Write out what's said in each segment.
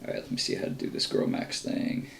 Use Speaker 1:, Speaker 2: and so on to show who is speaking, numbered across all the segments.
Speaker 1: Alright, let me see how to do this grow max thing.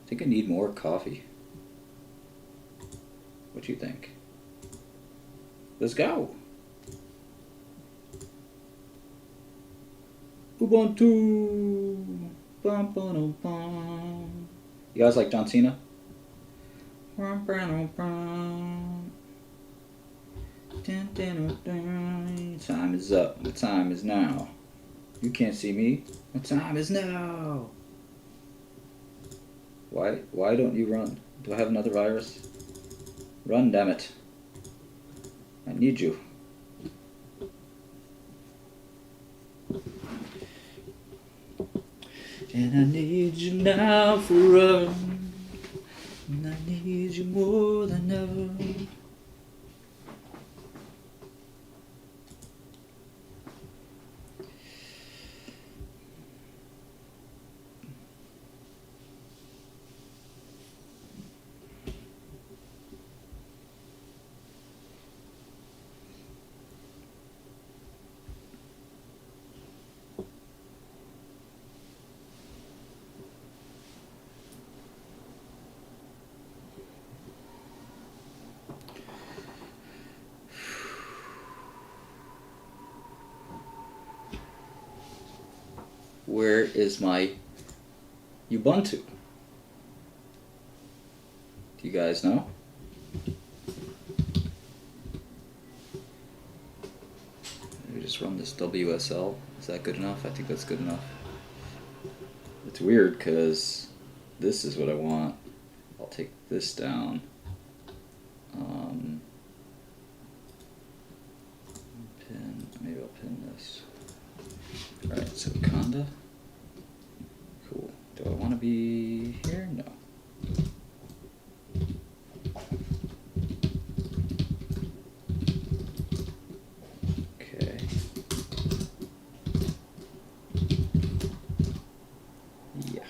Speaker 1: I think I need more coffee. What do you think? Let's go. Ubuntu. Bum, bum, bum. You guys like John Cena? Time is up. The time is now. You can't see me. The time is now. Why don't you run? Do I have another virus? Run, damn it. I need you. And I need you now forever. And I need you more than ever. Where is my Ubuntu? Do you guys know? Maybe just run this WSL. Is that good enough? I think that's good enough. It's weird because this is what I want. I'll take this down. Maybe I'll pin this. Alright, so Conda. Cool. Do I want to be here? No. Okay. Yeah.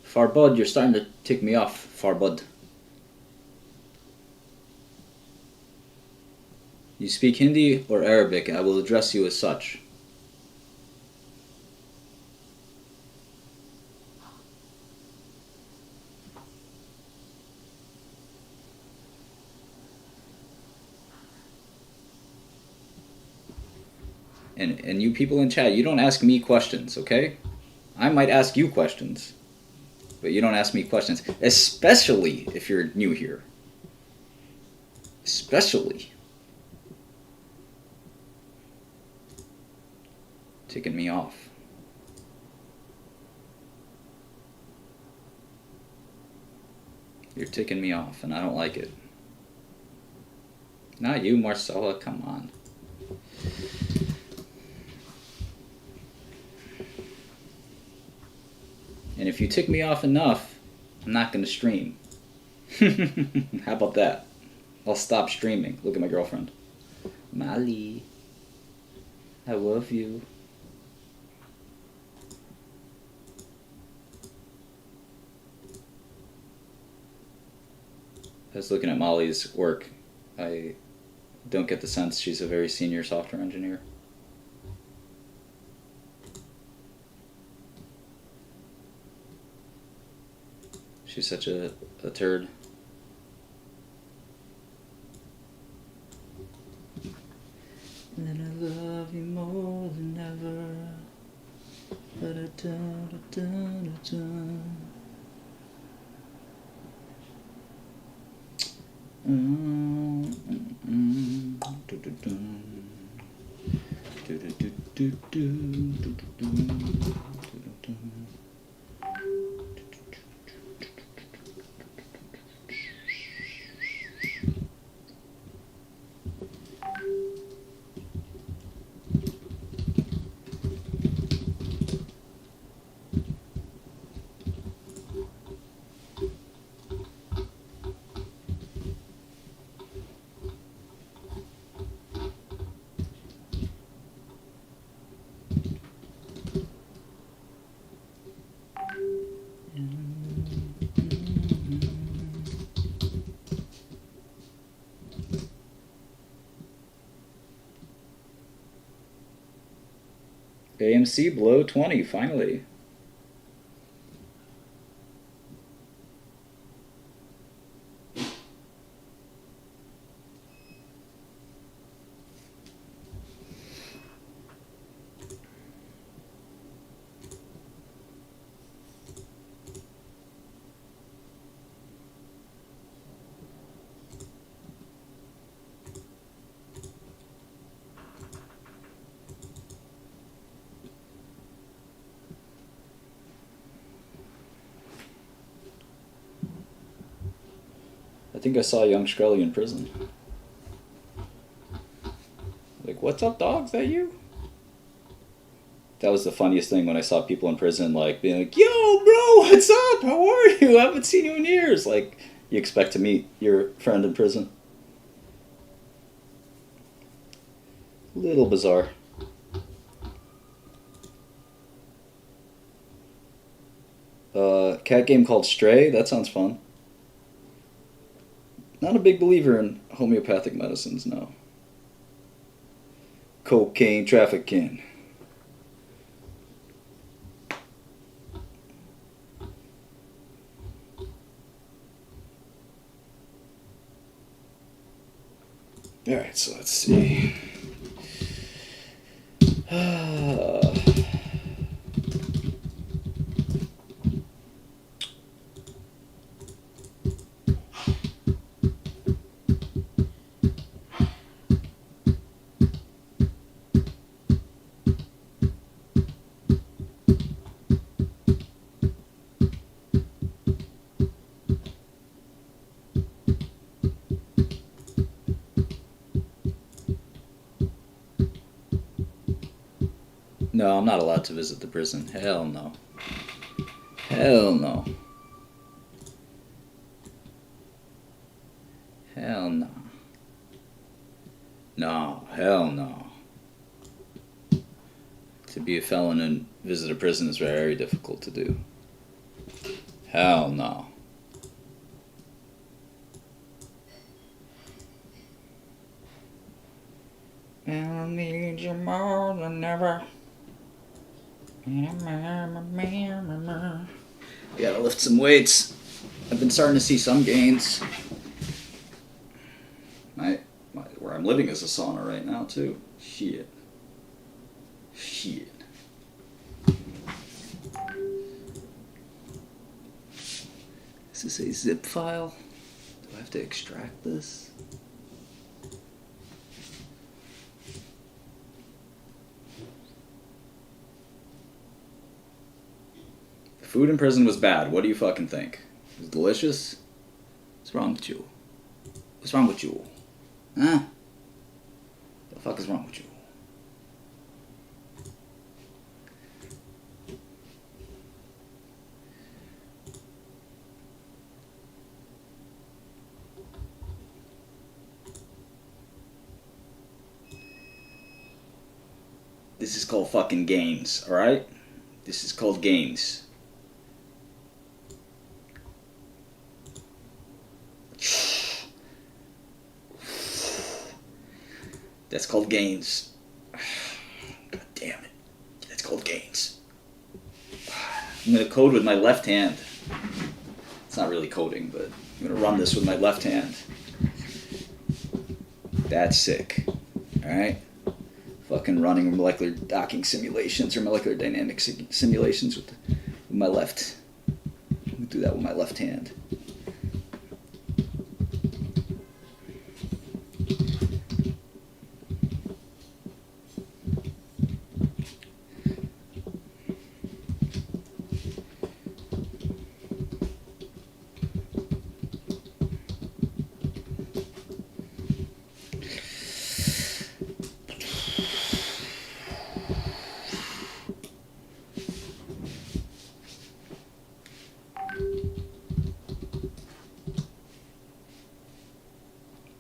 Speaker 1: Farbud, you're starting to tick me off, Farbud. You speak Hindi or Arabic, and I will address you as such. And you people in chat, you don't ask me questions, okay? I might ask you questions, but you don't ask me questions, especially if you're new here. Especially. Ticking me off. You're ticking me off, and I don't like it. Not you, Marcella, come on. And if you tick me off enough, I'm not going to stream. How about that? I'll stop streaming. Look at my girlfriend. Mali, I love you. I was looking at Molly's work. I don't get the sense she's a very senior software engineer. She's such a turd. And I love you more than ever. Da-da-da-da-da-da. AMC below 20, finally. I think I saw young Shkreli in prison. Like, what's up, dog? Is that you? That was the funniest thing when I saw people in prison, like, being like, yo, bro, what's up? How are you? I haven't seen you in years. Like, you expect to meet your friend in prison. Little bizarre. Cat game called Stray? That sounds fun. Not a big believer in homeopathic medicines, no. Cocaine trafficking. Alright, so let's see. No, I'm not allowed to visit the prison. Hell no. Hell no. Hell no. No, hell no. To be a felon and visit a prison is very difficult to do. Hell no. I need you more than ever. I gotta lift some weights. I've been starting to see some gains. Where I'm living is a sauna right now too. Shit. Is this a zip file? Do I have to extract this? The food in prison was bad. What do you fucking think? It was delicious? What's wrong with you? What's wrong with you? Huh? The fuck is wrong with you? This is called fucking gains, alright? This is called gains. That's called gains. God damn it. That's called gains. I'm going to code with my left hand. It's not really coding, but I'm going to run this with my left hand. That's sick. Alright? Fucking running molecular docking simulations or molecular dynamics simulations with my left. Let me do that with my left hand.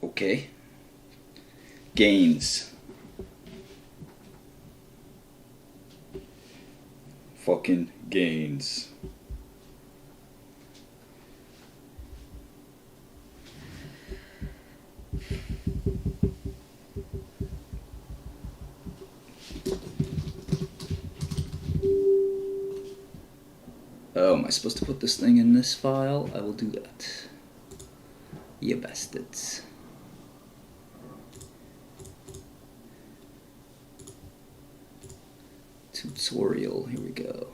Speaker 1: Okay. Gains. Fucking gains. Oh, am I supposed to put this thing in this file? I will do that. You bastards. Tutorial, here we go.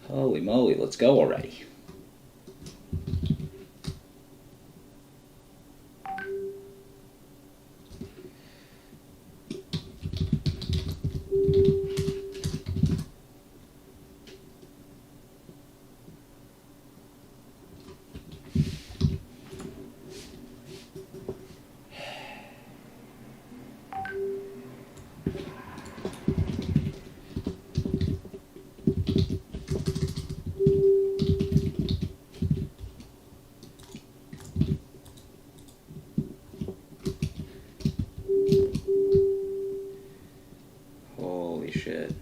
Speaker 1: Holy moly, let's go already. Holy shit.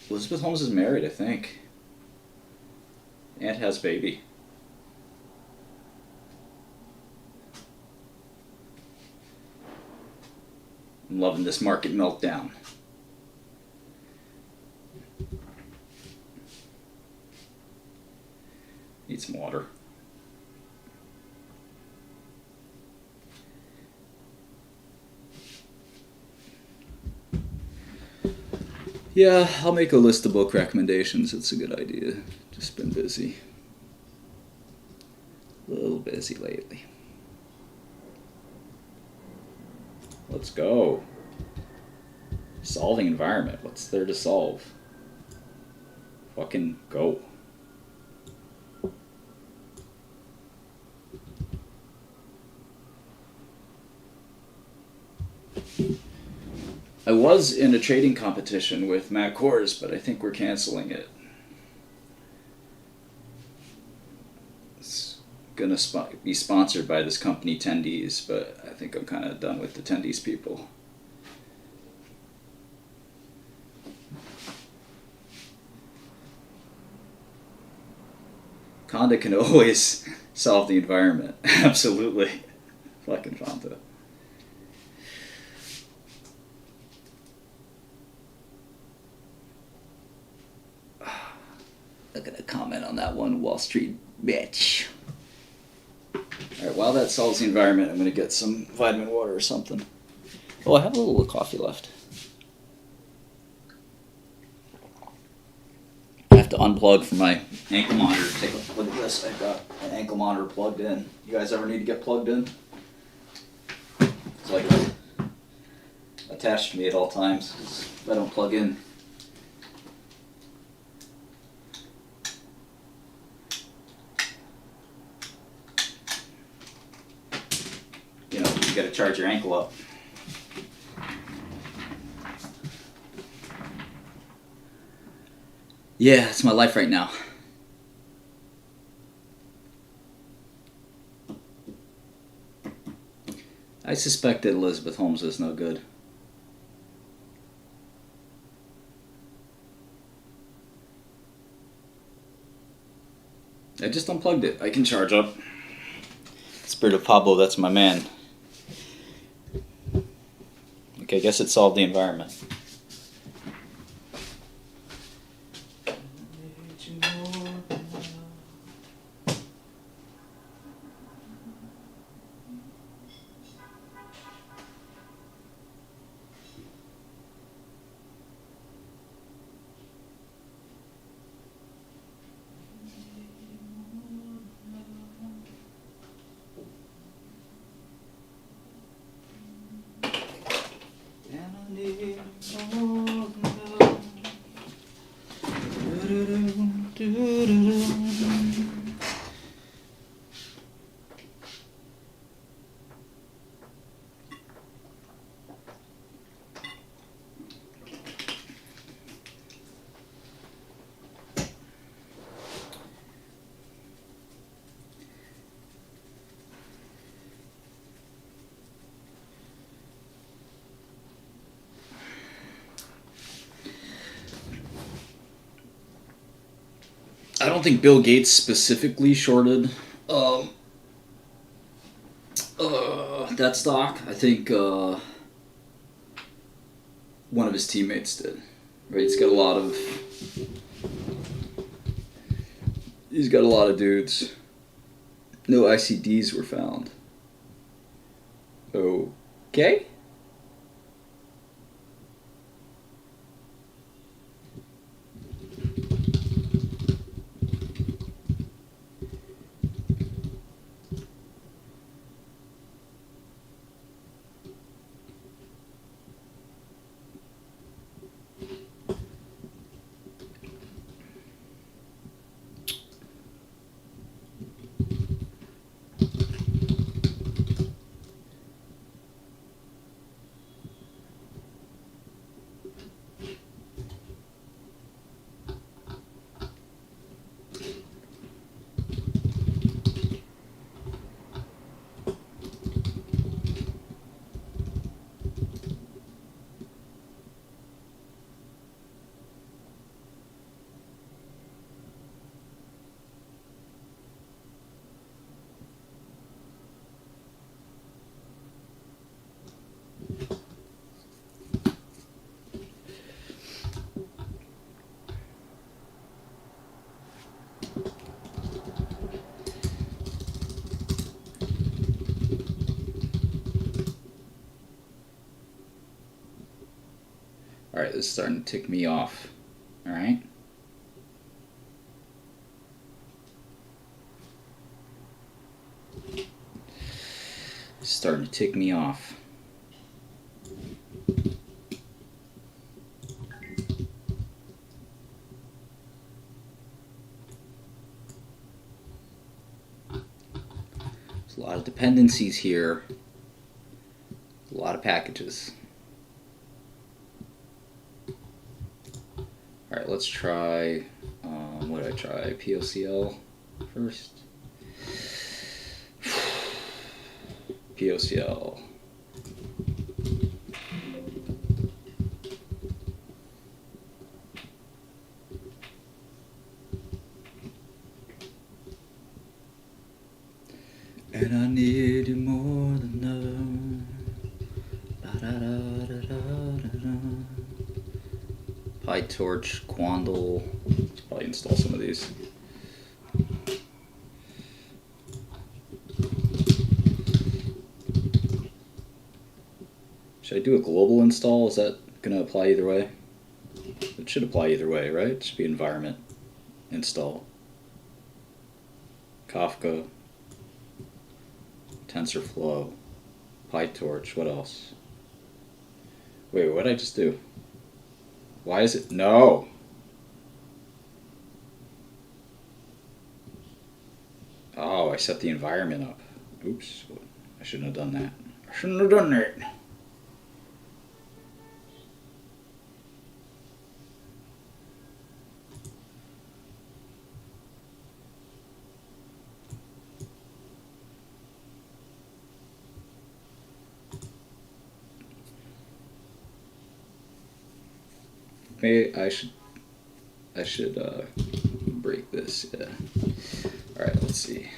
Speaker 1: Elizabeth Holmes is married, I think. And has baby. I'm loving this market meltdown. Need some water. Yeah, I'll make a list of book recommendations. It's a good idea. Just been busy. A little busy lately. Let's go. Solving environment. What's there to solve? Fucking go. I was in a trading competition with Matt Kors, but I think we're canceling it. It's gonna be sponsored by this company, Tendies, but I think I'm kind of done with the Tendies people. Conda can always solve the environment. Absolutely. Fucking Fanta. Not gonna comment on that one, Wall Street bitch. Alright, while that solves the environment, I'm gonna get some vitamin water or something. Oh, I have a little coffee left. I have to unplug from my ankle monitor. Take a look at this. I've got an ankle monitor plugged in. You guys ever need to get plugged in? It's like attached to me at all times. If I don't plug in, you gotta charge your ankle up. Yeah, it's my life right now. I suspect that Elizabeth Holmes is no good. I just unplugged it. I can charge up. Spirit of Pablo, that's my man. Okay, I guess it solved the environment. don't think Bill Gates specifically shorted that stock. I think one of his teammates did. Right? He's got a lot of dudes. No ICDs were found. Okay. Alright, this is starting to tick me off. Alright? It's starting to tick me off. There's a lot of dependencies here. A lot of packages. Alright, let's try, what did I try? POCL first? POCL. And I need you more than ever. Da, da, da, da, da, da, da. PyTorch, Quandle. Let's probably install some of these. Should I do a global install? Is that going to apply either way? It should apply either way, right? It should be environment install. Kafka, TensorFlow, PyTorch, what else? Wait, what did I just do? Why is it? No! Oh, I set the environment up. Oops, I shouldn't have done that. I shouldn't have done that. Maybe I should break this, yeah. Alright, let's see.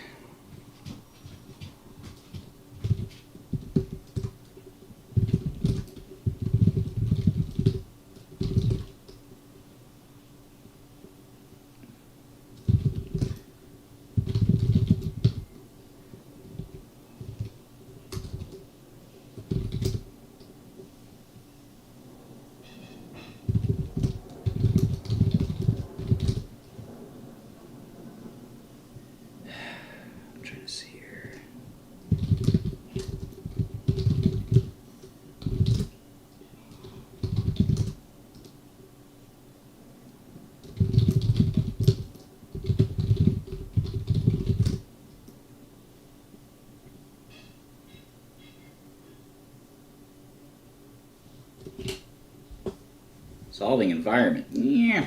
Speaker 1: Solving environment. Yeah.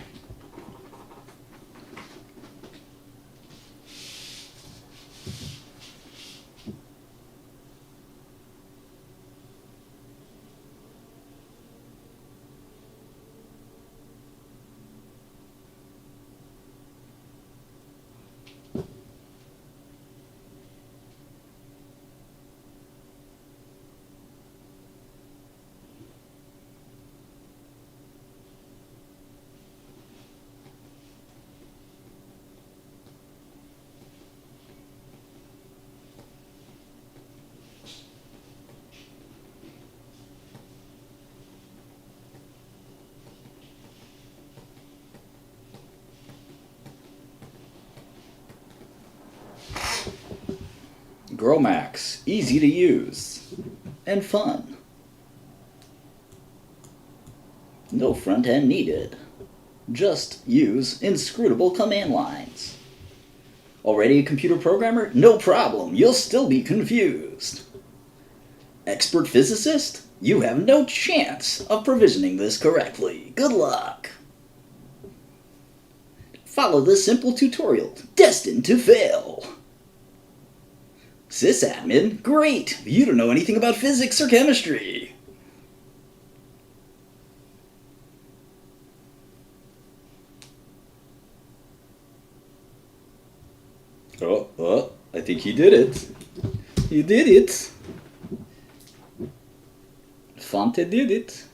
Speaker 1: Gromax, easy to use, and fun. No front end needed. Just use inscrutable command lines. Already a computer programmer? No problem, you'll still be confused. Expert physicist? You have no chance of provisioning this correctly. Good luck. Follow this simple tutorial, destined to fail. Sysadmin? Great! You don't know anything about physics or chemistry. I think he did it. He did it. Fante did it.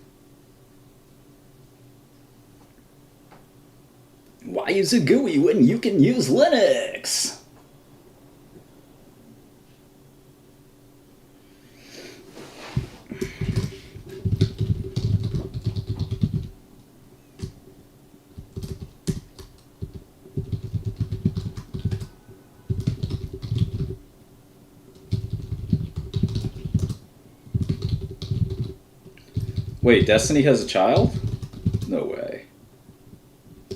Speaker 1: Why use a GUI when you can use Linux? Wait, Destiny has a child? No way. I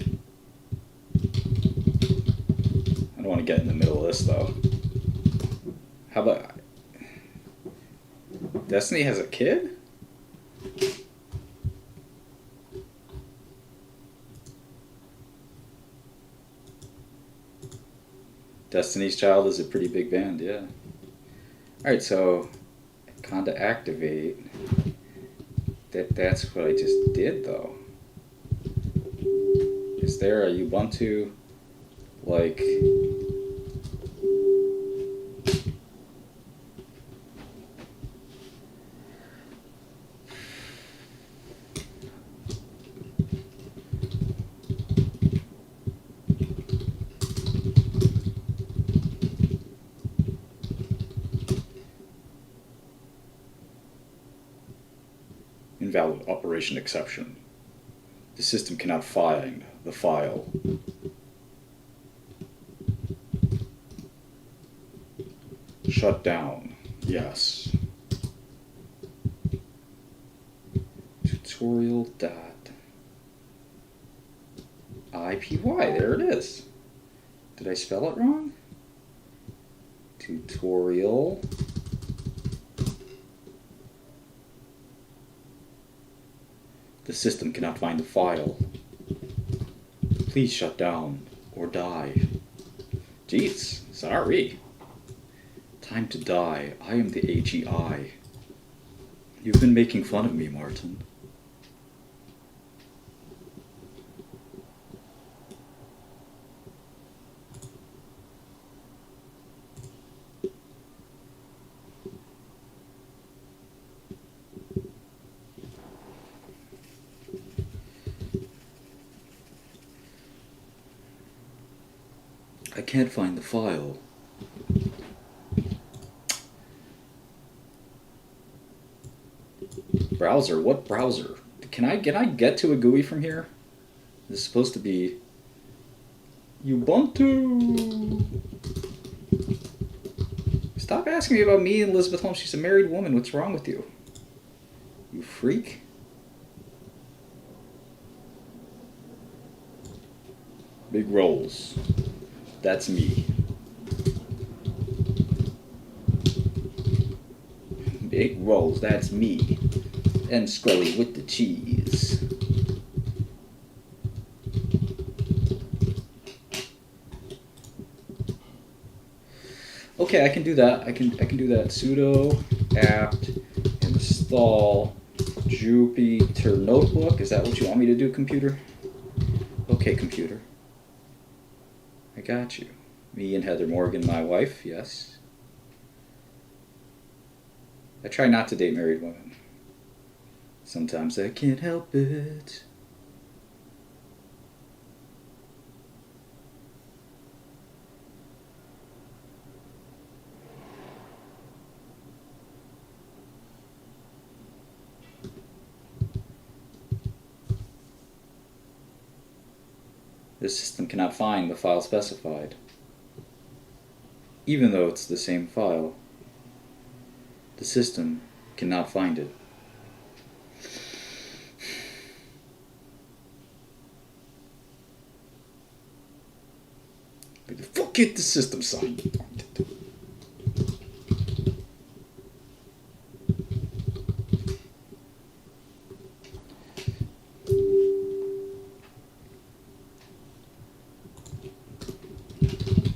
Speaker 1: don't want to get in the middle of this, though. How about... Destiny has a kid? Destiny's Child is a pretty big band, yeah. Alright, so... Conda activate... That's what I just did, though. Is there a Ubuntu, like... Invalid operation exception. The system cannot find the file. Shut down. Yes. Tutorial dot IPY. There it is. Did I spell it wrong? Tutorial. The system cannot find the file. Please shut down or die. Jeez, sorry. Time to die. I am the AGI. You've been making fun of me, Martin. I can't find the file. Browser? What browser? Can I get to a GUI from here? This is supposed to be Ubuntu. Stop asking me about me and Elizabeth Holmes. She's a married woman. What's wrong with you? You freak. Big rolls. That's me. Big rolls, that's me. And Shkreli with the cheese. Okay, I can do that. I can do that. Sudo apt install Jupyter Notebook. Is that what you want me to do, computer? Okay, computer. I got you. Me and Heather Morgan, my wife, yes. I try not to date married women. Sometimes I can't help it. The system cannot find the file specified, even though it's the same file. The system cannot find it. Forget the system, son.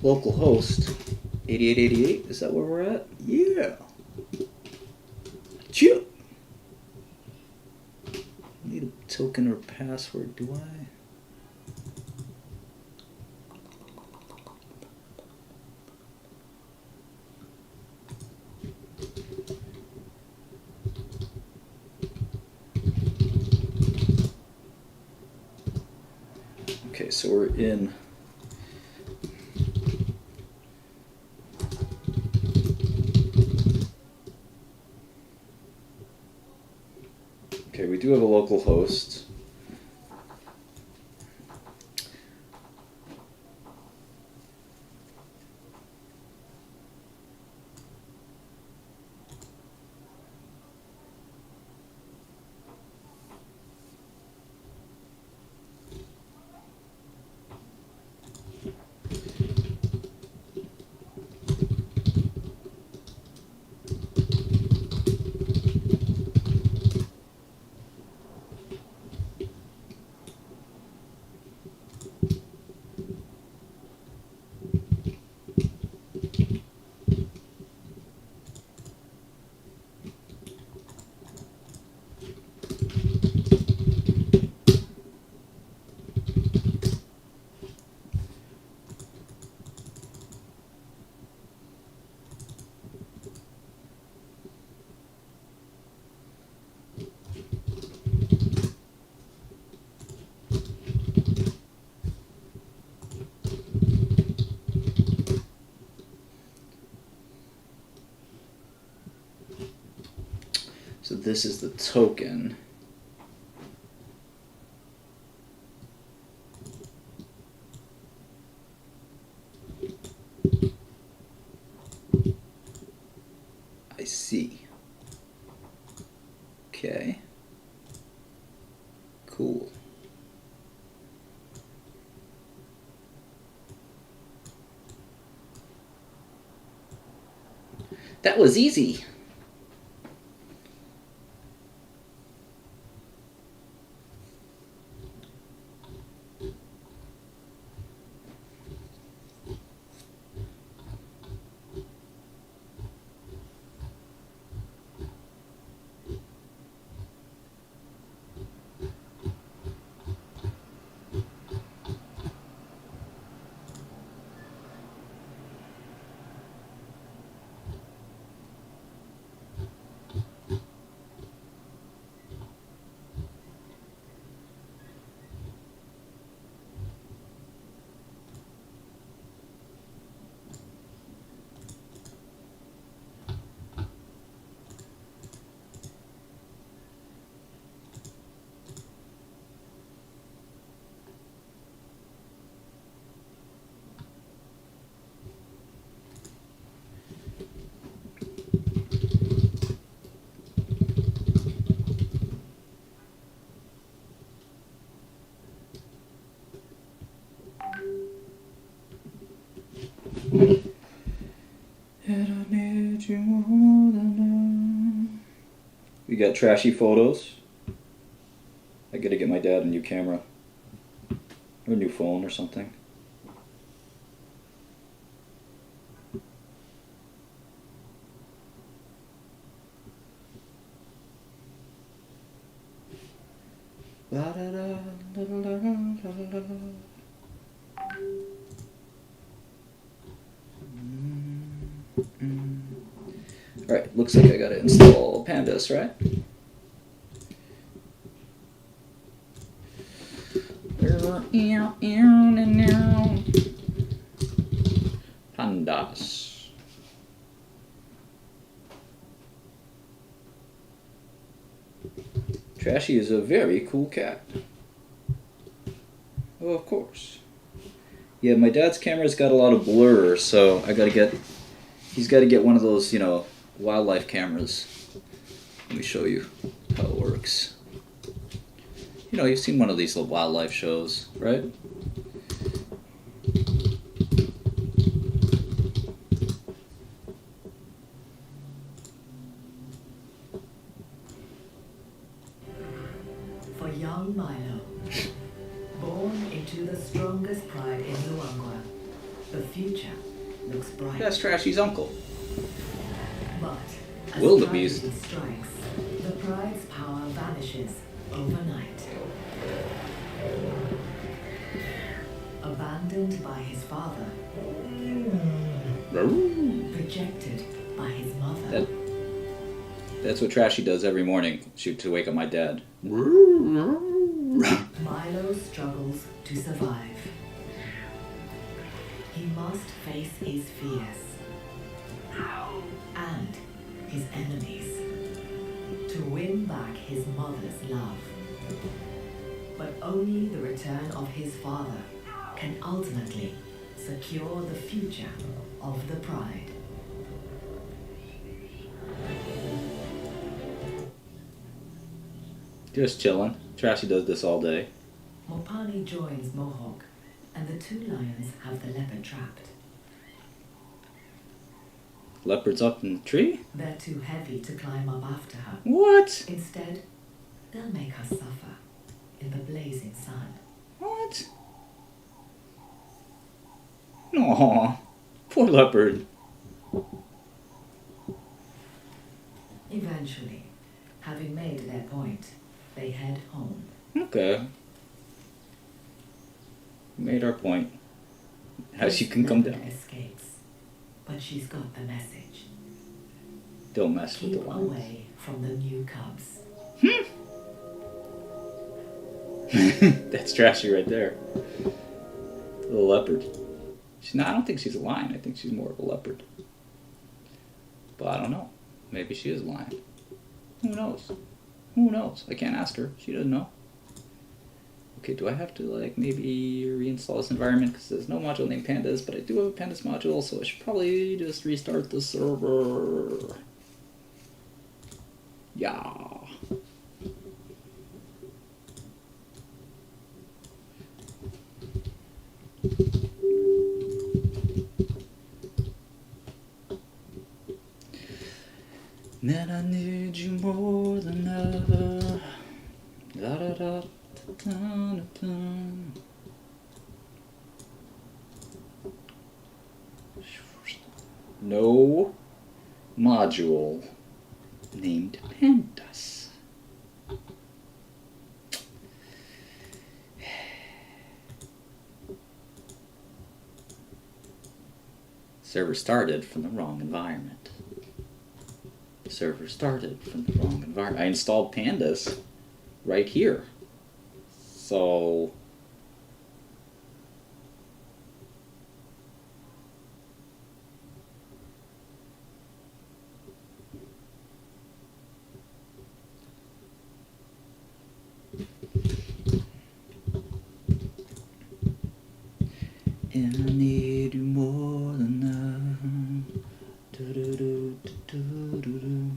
Speaker 1: Local host 8888. Is that where we're at? Yeah. Chill. Need a token or password, do I? Okay, so we're in. Okay, we do have a local host. So this is the token. I see. Okay. Cool. That was easy. We got trashy photos. I gotta get my dad a new camera. Or a new phone or something. Alright, looks like I gotta install Pandas, right? Pandas. Trashy is a very cool cat. Oh, of course. Yeah, my dad's camera's got a lot of blur, so I gotta get... He's gotta get one of those, you know, wildlife cameras. Let me show you how it works. You know, you've seen one of these little wildlife shows, right?
Speaker 2: For young Milo, born into the strongest pride in Luangwa, the future looks bright.
Speaker 1: That's Trashy's uncle.
Speaker 2: But as
Speaker 1: Wildebeest.
Speaker 2: tragedy strikes, the pride's power vanishes overnight. Abandoned by his father, rejected by his mother.
Speaker 1: That's what Trashy does every morning to wake up my dad.
Speaker 2: Milo struggles to survive. He must face his fears and his enemies to win back his mother's love. But only the return of his father can ultimately secure the future of the pride.
Speaker 1: Just chilling. Trashy does this all day.
Speaker 2: Mopani joins Mohawk, and the two lions have the leopard trapped.
Speaker 1: Leopard's up in the tree?
Speaker 2: They're too heavy to climb up after her.
Speaker 1: What?
Speaker 2: Instead, they'll make her suffer in the blazing sun.
Speaker 1: What? Aw, poor leopard.
Speaker 2: Eventually, having made their point, they head home.
Speaker 1: Okay. Made our point. As you can come
Speaker 2: Leopard
Speaker 1: down.
Speaker 2: escapes, but she's got the message.
Speaker 1: Don't mess with the
Speaker 2: Keep
Speaker 1: lions.
Speaker 2: away from the new cubs.
Speaker 1: That's Trashy right there. Little leopard. I don't think she's a lion. I think she's more of a leopard. But I don't know. Maybe she is a lion. Who knows? Who knows? I can't ask her. She doesn't know. Okay, do I have to, like, maybe reinstall this environment? Because there's no module named pandas, but I do have a pandas module, so I should probably just restart the server. Yeah. Man, I need you more than ever. Da da da da da da. No module named pandas. Server started from the wrong environment. Server started from the wrong environment. I installed pandas right here. So and I need you more than ever. Do-do-do-do-do-do-do.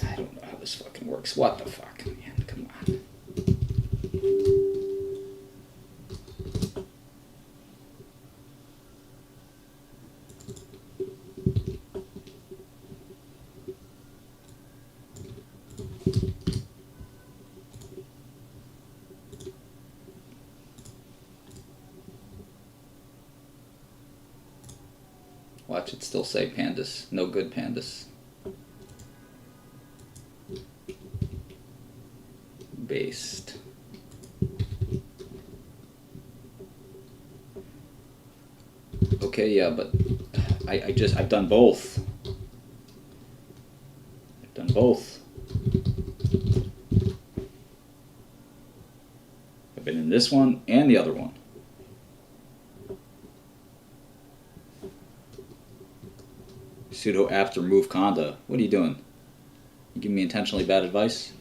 Speaker 1: I don't know how this fucking works. What the fuck, man? Come on. Watch it still say pandas. No good pandas. Based. Okay, yeah, but I've done both. I've done both. this one and the other one. Sudo apt remove conda. What are you doing? You giving me intentionally bad advice?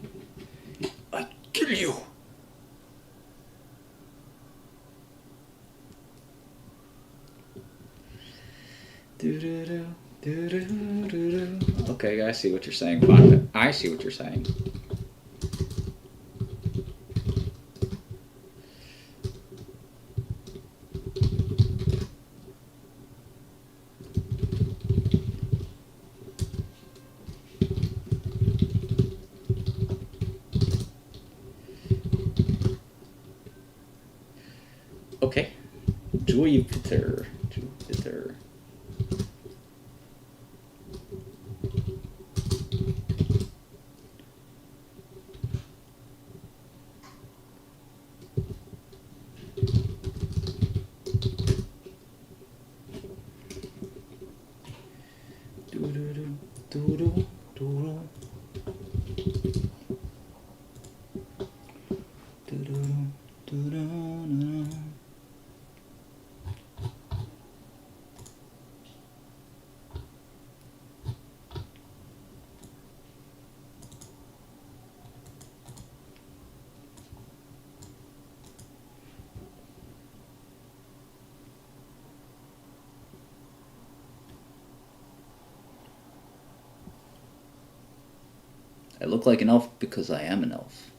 Speaker 1: I kill you! Okay, I see what you're saying. Fine. I see what you're saying. Okay. Jupiter. Jupiter. I look like an elf because I am an elf.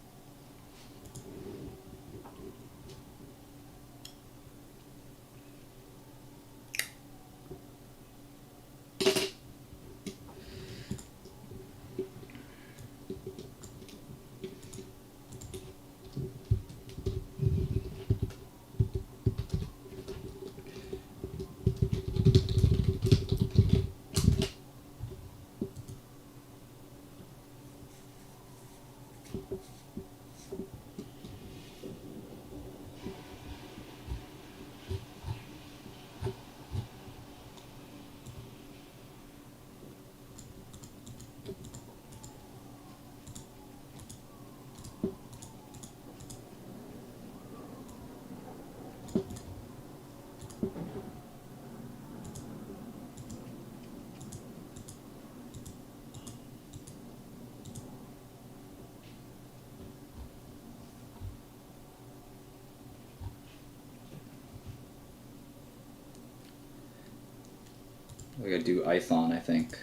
Speaker 1: We gotta do Ithon, I think.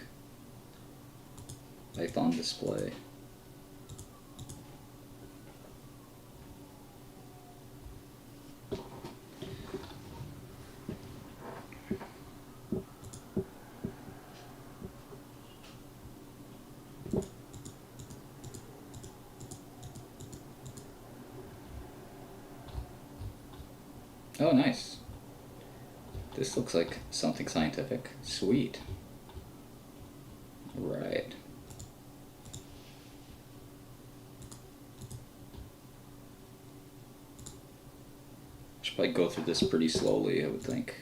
Speaker 1: Ithon display. Oh, nice. This looks like something scientific. Sweet. Right. Should probably go through this pretty slowly, I would think.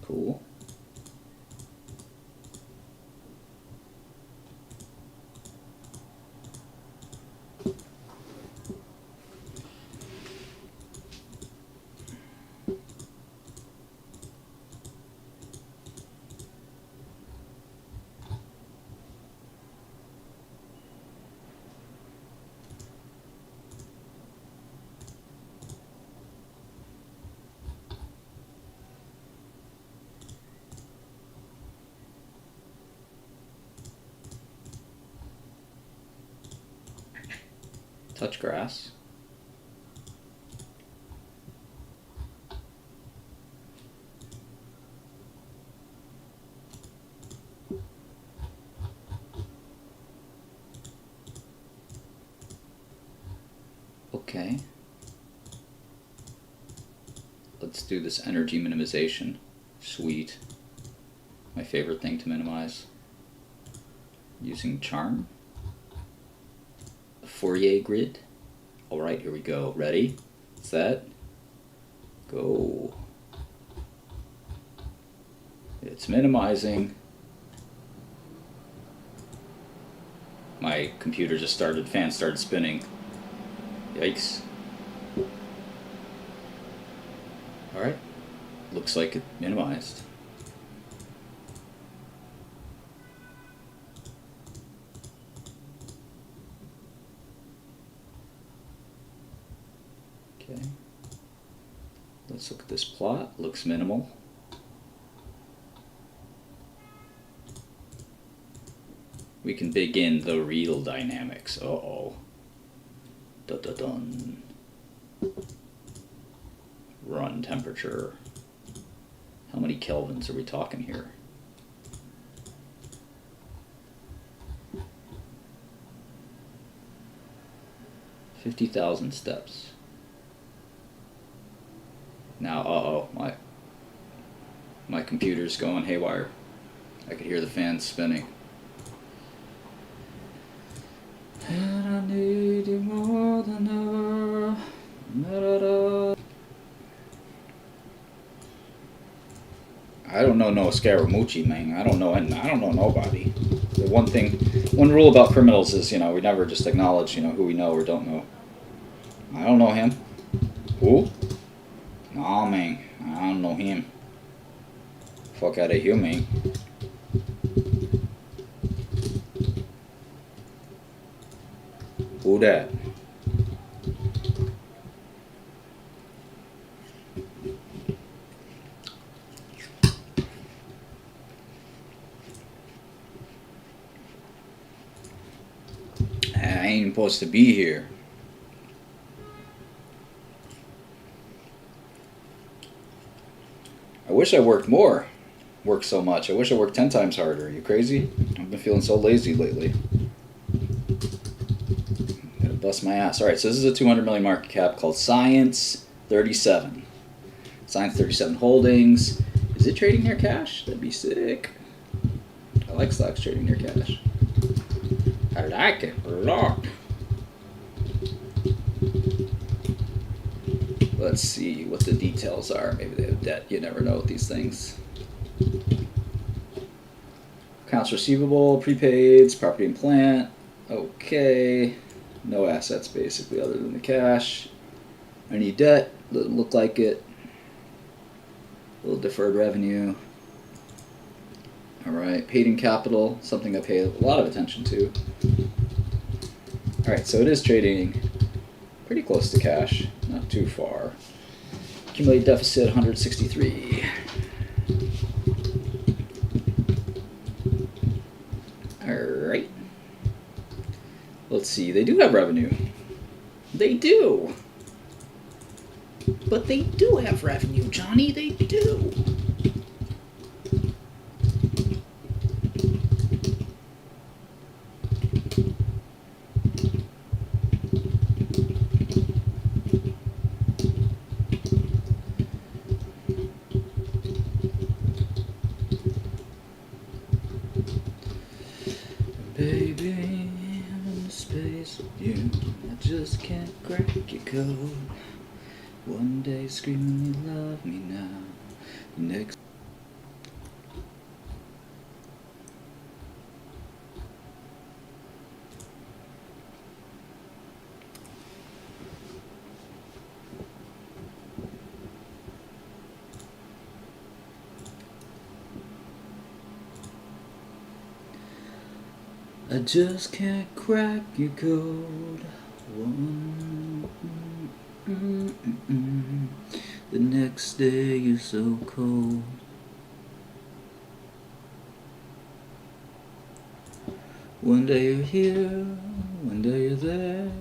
Speaker 1: Cool. Touch grass. Okay. Let's do this energy minimization. Sweet. My favorite thing to minimize. Using charm. Fourier grid. All right, here we go. Ready, set, go. It's minimizing. My computer just started, fan started spinning. Yikes. Alright, looks like it minimized. Okay, let's look at this plot, looks minimal. We can begin the real dynamics. Uh-oh. Dun-dun-dun. Run temperature. How many kelvins are we talking here? $50,000 steps. Now, uh-oh, my computer's going haywire. I could hear the fans spinning. And I need you more than ever. Da-da-da. I don't know no Scaramucci, man. I don't know nobody. The one rule about criminals is, we never just acknowledge, who we know or don't know. I don't know him. Who? Nah, man. I don't know him. Fuck out of here, man. Who that? I ain't supposed to be here. I wish I worked more. Worked so much. I wish I worked 10 times harder. Are you crazy? I've been feeling so lazy lately. Bust my ass. Alright, so this is a 200 million market cap called Science 37. Science 37 Holdings. Is it trading near cash? That'd be sick. I like stocks trading near cash. I like it a lot. Let's see what the details are. Maybe they have debt. You never know with these things. Accounts receivable, prepaids, property and plant. Okay. No assets basically other than the cash. Any debt? Doesn't look like it. A little deferred revenue. Alright, paid in capital, something I pay a lot of attention to. Alright, so it is trading pretty close to cash, not too far. Accumulated deficit 163. Alright. Let's see, they do have revenue. They do. But they do have revenue, Johnny, they do. Baby, I'm in space with you. I just can't crack your code. One day screaming you love me now. Next. I just can't crack your code. The next day you're so cold. One day you're here, one day you're there.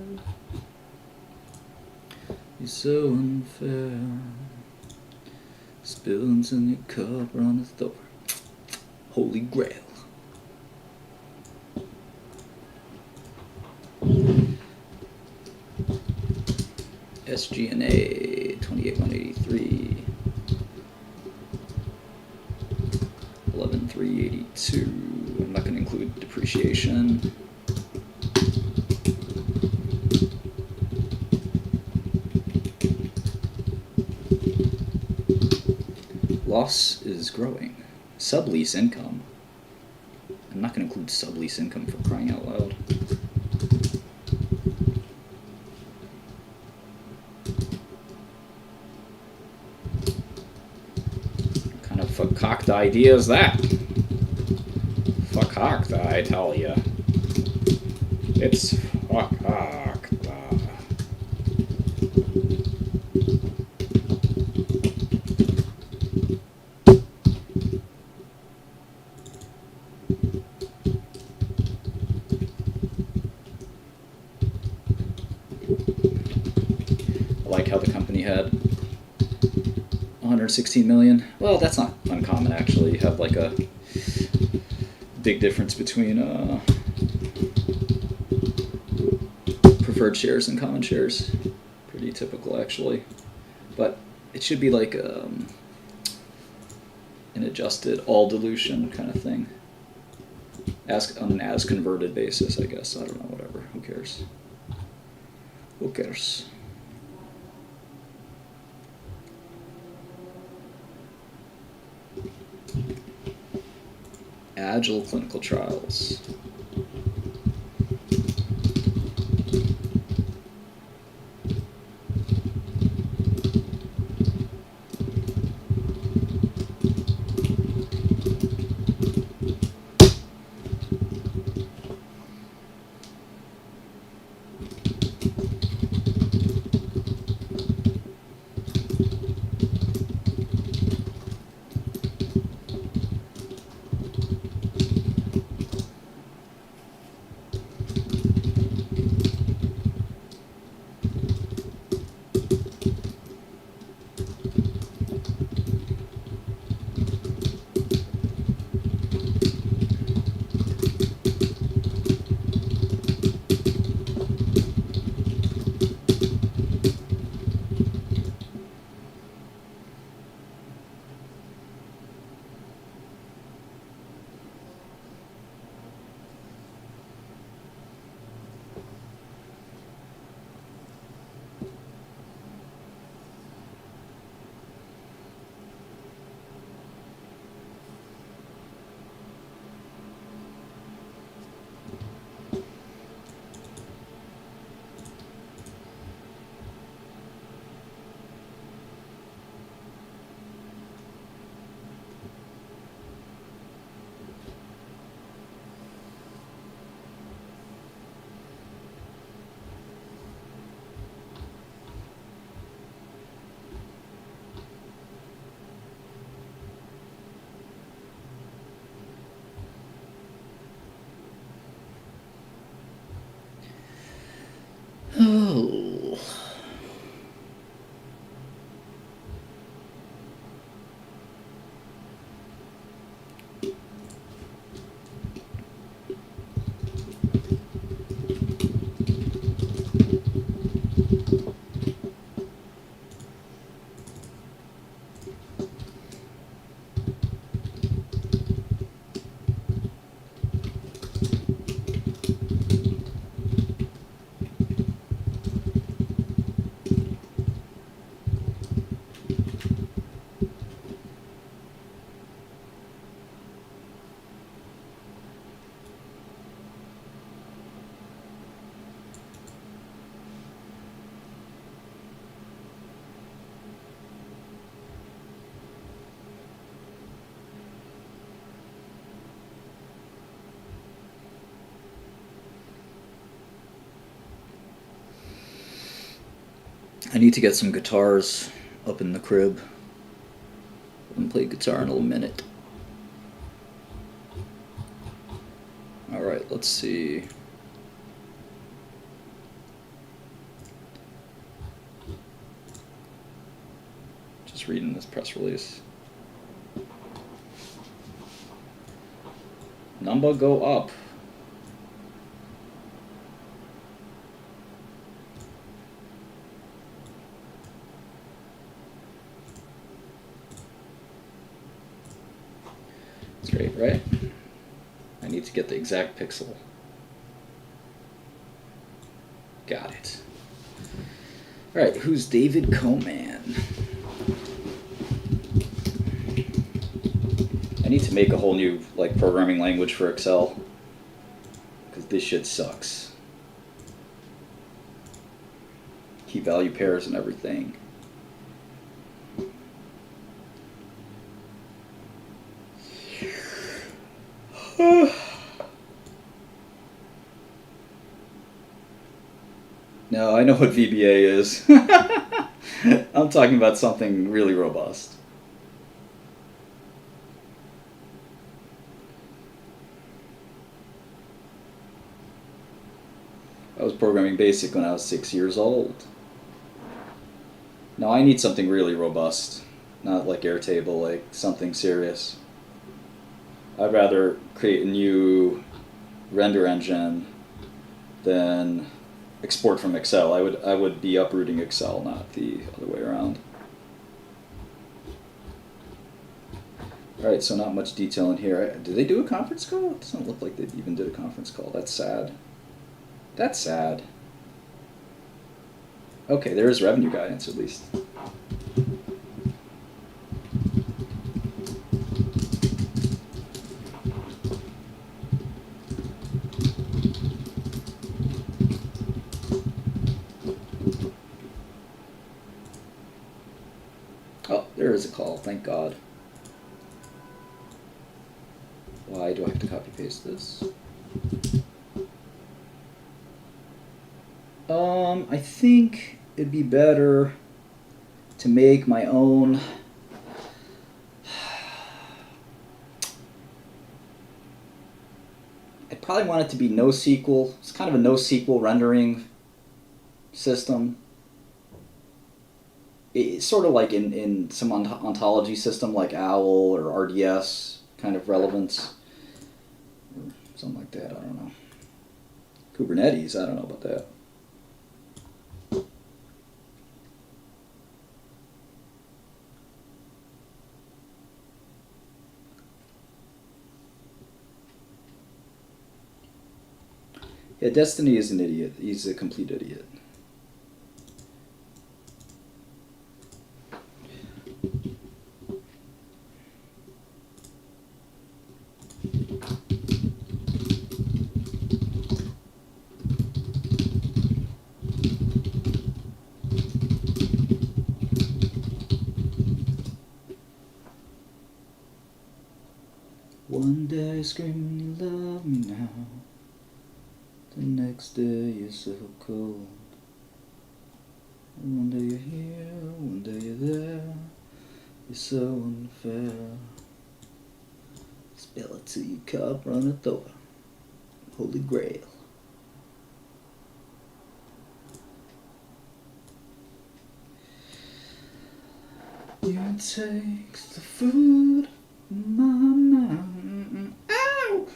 Speaker 1: You're so unfair. Spillings in your cup or on the floor. Holy Grail. SG&A 28,183, 11,382. I'm not going to include depreciation. Loss is growing. Sublease income. I'm not going to include sublease income for crying out loud. What kind of fuck-cocked idea is that? Fuck-cocked, I tell ya. It's fuck-cocked. I like how the company had 116 million. Well, that's not uncommon actually. You have like a big difference between preferred shares and common shares. Pretty typical actually. But it should be like an adjusted all dilution kind of thing. On an as converted basis, I guess. I don't know, whatever. Who cares? Who cares? Agile clinical trials. Oh. I need to get some guitars up in the crib. I haven't played guitar in a minute. Alright, let's see. Just reading this press release. Number go up. That's great, right? I need to get the exact pixel. Got it. Alright, who's David Coman? I need to make a whole new like programming language for Excel because this shit sucks. Key value pairs and everything. No, I know what VBA is. I'm talking about something really robust. I was programming BASIC when I was 6 years old. No, I need something really robust. Not like Airtable, like something serious. I'd rather create a new render engine than export from Excel. I would be uprooting Excel, not the other way around. Alright, so not much detail in here. Did they do a conference call? It doesn't look like they even did a conference call. That's sad. That's sad. Okay, there is revenue guidance at least. Oh, there is a call, thank God. Why do I have to copy paste this? I think it'd be better to make my own I'd probably want it to be NoSQL. It's kind of a NoSQL rendering system. It's sort of like in some ontology system like OWL or RDS kind of relevance. Or something like that, I don't know. Kubernetes, I don't know about that. Yeah, Destiny is an idiot. He's a complete idiot. One day screaming you love me now, the next day you're so cold. One day you're here, one day you're there, you're so unfair. Spill it till your cup runneth over, Holy Grail. You takes the food from my mouth. Ow!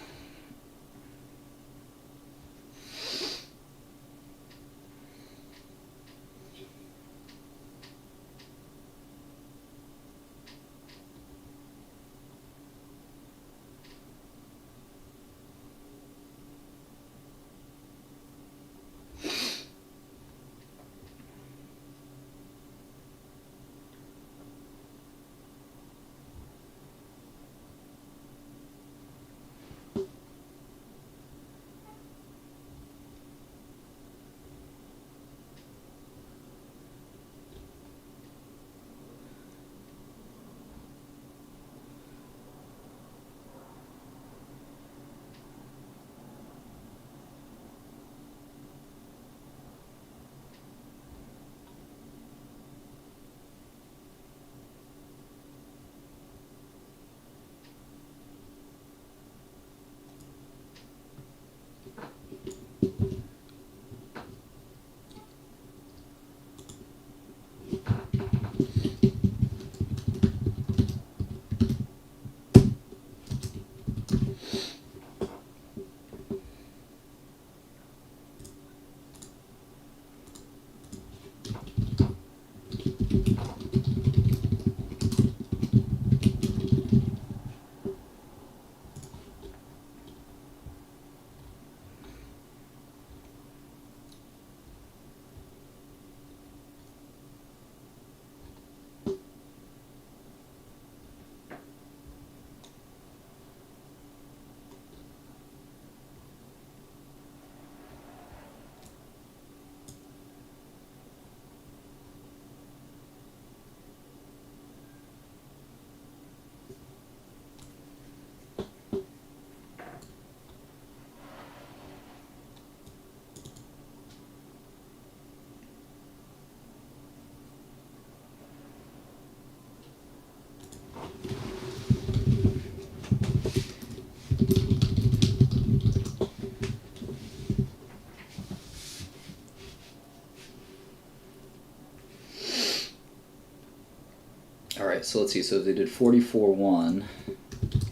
Speaker 1: All right, so let's see. So they did 44.1,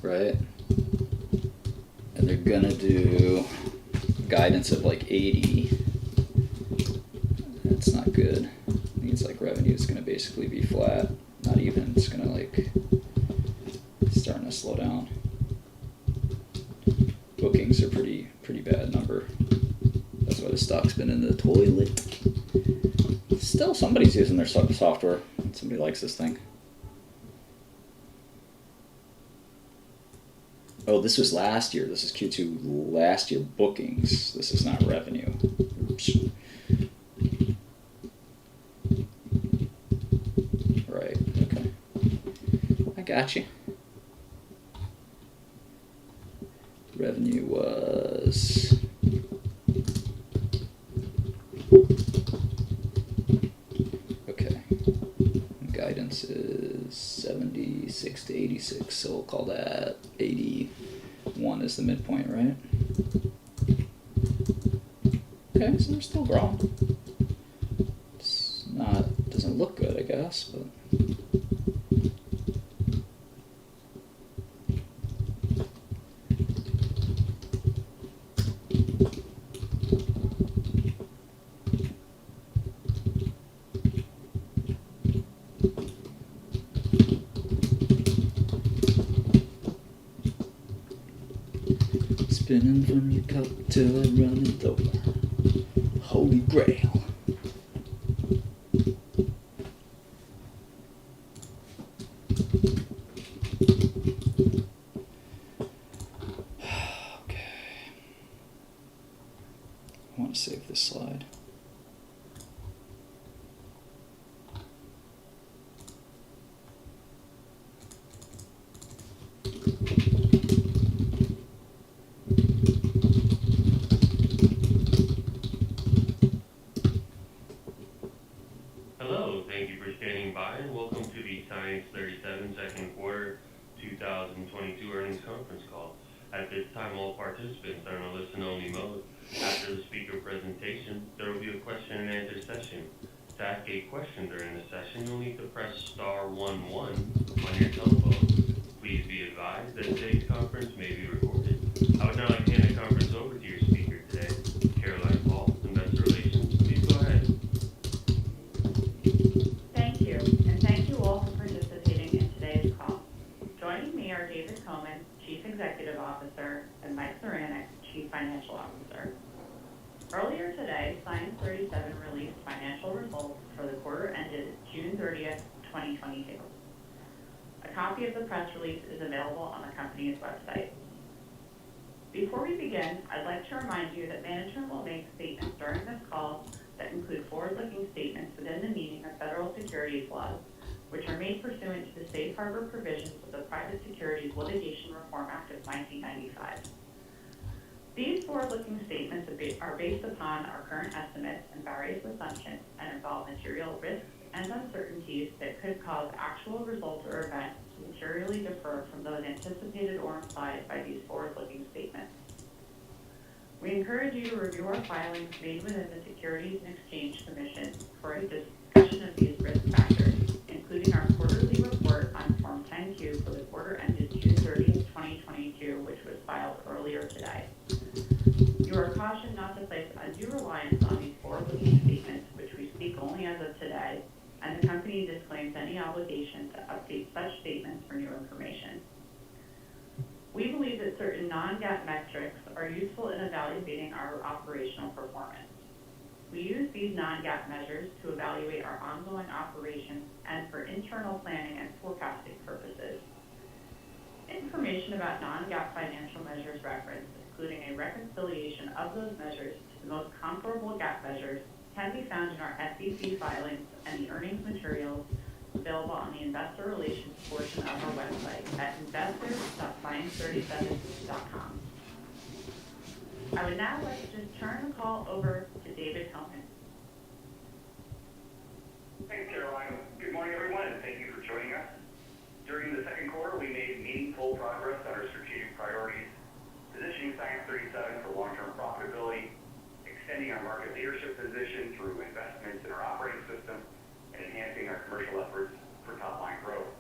Speaker 1: right? And they're gonna do guidance of like 80. That's not good. It means like revenue is gonna basically be flat, not even. It's gonna like starting to slow down. Bookings are pretty bad number. That's why the stock's been in the toilet. Still, somebody's using their software. Somebody likes this thing. Oh, this was last year. This is Q2 last year bookings. This is not revenue. Oops. Right, okay. I got you. Revenue was... Okay. Guidance is 76 to 86, so we'll call that 81 is the midpoint, right? Okay, so they're still growing. It's not, doesn't look good, I guess, but... Spinning from your cup till I run it over. Holy Grail. Okay. I want to save this slide.
Speaker 3: Hello, thank you for standing by and welcome to the Science 37 second quarter 2022 earnings conference call. At this time, all participants are in a listen-only mode. After the speaker presentation, there will be a question and answer session. To ask a question during the session, you'll need to press star 11 on your telephone. Please be advised that today's conference may be recorded. I would now like to hand the conference over to your speaker today, Caroline Paul, Investor Relations. Please go ahead.
Speaker 4: Thank you, and thank you all for participating in today's call. Joining me are David Coman, Chief Executive Officer, and Mike Zaranek, Chief Financial Officer. Earlier today, Science 37 released financial results for the quarter ended June 30th, 2022. A copy of the press release is available on the company's website. Before we begin, I'd like to remind you that management will make statements during this call that include forward-looking statements within the meaning of federal securities laws, which are made pursuant to the safe harbor provisions of the Private Securities Litigation Reform Act of 1995. These forward-looking statements are based upon our current estimates and various assumptions and involve material risks and uncertainties that could cause actual results or events to materially differ from those anticipated or implied by these forward-looking statements. We encourage you to review our filings made within the Securities and Exchange Commission for a discussion of these risk factors, including our quarterly report on Form 10-Q for the quarter ended June 30th, 2022, which was filed earlier today. You are cautioned not to place undue reliance on these forward-looking statements, which we speak only as of today, and the company disclaims any obligation to update such statements for new information. We believe that certain non-GAAP metrics are useful in evaluating our operational performance. We use these non-GAAP measures to evaluate our ongoing operations and for internal planning and forecasting purposes. Information about non-GAAP financial measures referenced, including a reconciliation of those measures to the most comparable GAAP measures, can be found in our SEC filings and the earnings materials available on the Investor Relations portion of our website at investors.science37.com. I would now like to just turn the call over to David Coman.
Speaker 5: Thanks, Caroline. Good morning, everyone, and thank you for joining us. During the second quarter, we made meaningful progress on our strategic priorities, positioning Science 37 for long-term profitability, extending our market leadership position through investments in our operating system, and enhancing our commercial efforts for top-line growth.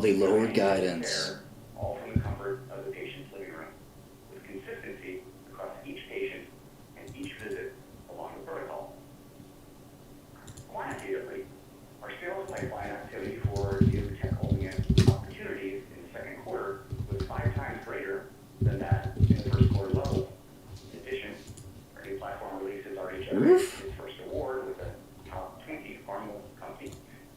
Speaker 1: they lowered guidance.
Speaker 5: Care, all from the comfort of the patient's living room, with consistency across each patient and each visit along the protocol. Quantitatively, our sales pipeline activity for new tech-only opportunities in the second quarter was 5 times greater than that in the first quarter level. In addition, our new platform release has already generated its first award with a top 20 pharma company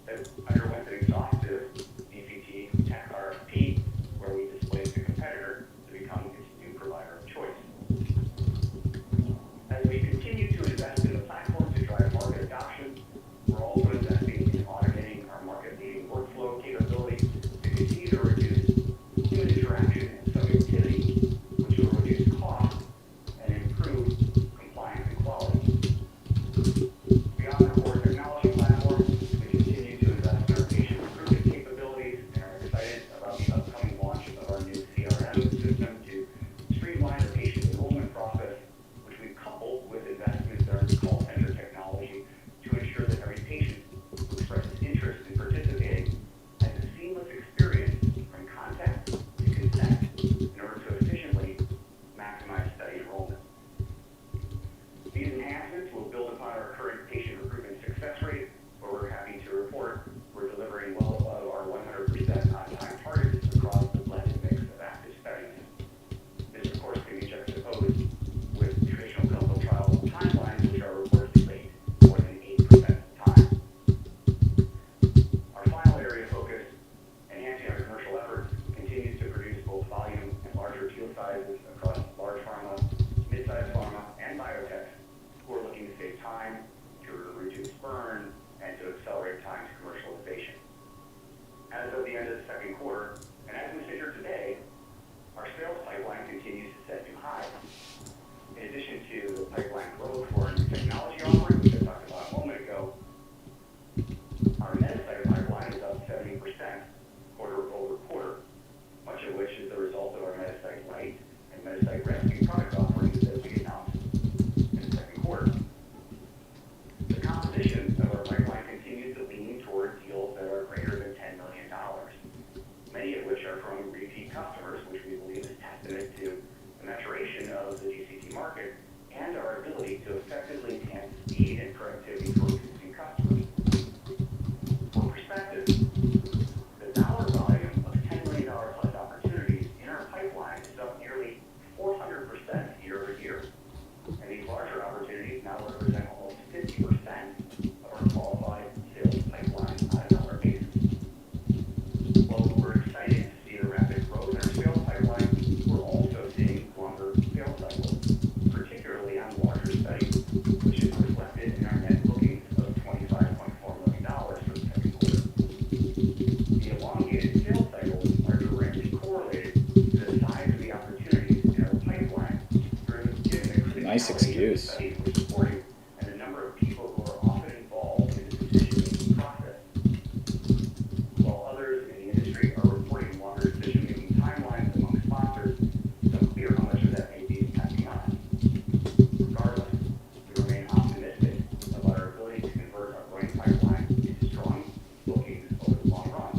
Speaker 5: that underwent an exhaustive DCT tech RFP, where we displaced a competitor to become its new provider of choice. As we continue to invest in the platform to drive market adoption, we're also investing in automating our market-leading workflow capabilities to continue to reduce human interaction and subjectivity, which will reduce costs and improve compliance and quality. Beyond the core technology platform, we continue to invest in our patient recruitment capabilities and are excited about the upcoming launch of our new CRM system to streamline the patient enrollment process, which we've coupled with investments in our call center technology to ensure that every patient who expresses interest in participating has a seamless experience from contact to consent in order to efficiently maximize study enrollment. These enhancements will build upon our current patient recruitment success rate, where we're happy to report we're delivering well above our 100% on-time targets across the blended mix of active studies. This, of course, can be juxtaposed with traditional clinical trial timelines, which are reportedly late more than 80% of the time. Our final area of focus, enhancing our commercial efforts, continues to produce both volume and larger deal sizes across large pharma, mid-sized pharma, and biotechs who are looking to save time, to reduce burn, and to accelerate time to commercialization. As of the end of the second quarter, and as we sit here today, our sales pipeline continues to set new highs. In addition to the pipeline growth for our new technology offering, which I talked about a moment ago, our Metasite pipeline is up 70% quarter over quarter, much of which is the result of our Metasite Lite and Metasite Rescue product offerings that we announced in the second quarter. The composition of our pipeline continues to lean toward deals that are greater than $10 million, many of which are from repeat customers, which we believe is testament to the maturation of the DCT market and our ability to effectively enhance speed and productivity for existing customers. For perspective, the dollar volume of $10 million plus opportunities in our pipeline is up nearly 400% year over year, and these larger opportunities now represent almost 50% of our qualified sales pipeline on a dollar basis. While we're excited to see the rapid growth in our sales pipeline, we're also seeing longer sales cycles, particularly on larger studies, which is reflected in our net bookings of $25.4 million for the second quarter. The elongated sales cycles are directly correlated to the size of the opportunities in our pipeline, given the criticality
Speaker 1: Nice excuse.
Speaker 5: of the studies we're supporting and the number of people who are often involved in the decision-making process. While others in the industry are reporting longer decision-making timelines among sponsors, it's unclear how much of that may be impacting us. Regardless, we remain optimistic about our ability to convert our growing pipeline into strong bookings over the long run.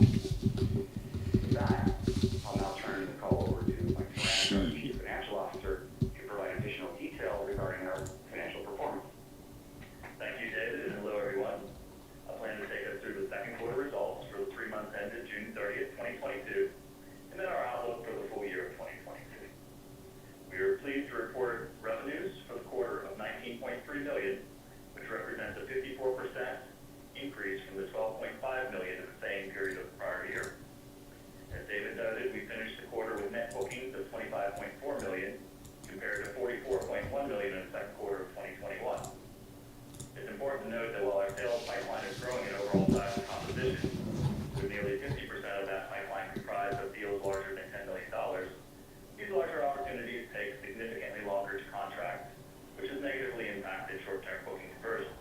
Speaker 5: With that, I'll now turn the call over to Mike Moran, our Chief Financial Officer, to provide additional detail regarding our financial performance.
Speaker 3: Thank you, David, and hello, everyone. I plan to take us through the second quarter results for the 3 months ended June 30th, 2022, and then our outlook for the full year of 2022. We are pleased to report revenues for the quarter of $19.3 million, which represents a 54% increase from the $12.5 million in the same period of the prior year. As David noted, we finished the quarter with net bookings of $25.4 million, compared to $44.1 million in the second quarter of 2021. It's important to note that while our sales pipeline is growing in overall size and composition, with nearly 50% of that pipeline comprised of deals larger than $10 million, these larger opportunities take significantly longer to contract, which has negatively impacted short-term booking conversion.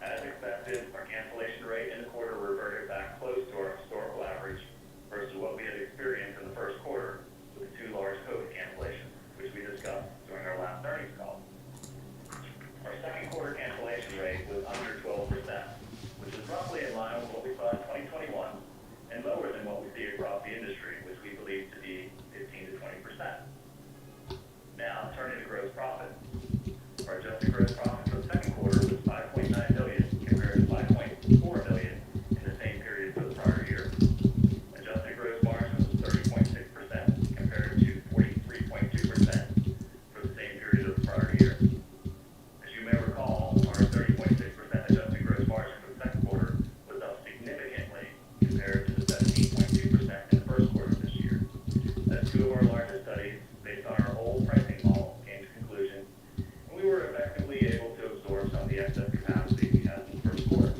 Speaker 3: As expected, our cancellation rate in the quarter reverted back close to our historical average versus what we had experienced in the first quarter with the 2 large COVID cancellations, which we discussed during our last earnings call. Our second quarter cancellation rate was under 12%, which is roughly in line with what we saw in 2021 and lower than
Speaker 5: Adjusted gross profit for the second quarter was $5.9 million compared to $5.4 million in the same period for the prior year. Adjusted gross margin was 30.6% compared to 43.2% for the same period of the prior year. As you may recall, our 30.6% adjusted gross margin for the second quarter was up significantly compared to the 17.2% in the first quarter of this year. As two of our largest studies, based on our old pricing model, came to conclusion, and we were effectively able to absorb some of the excess capacity we had in the first quarter.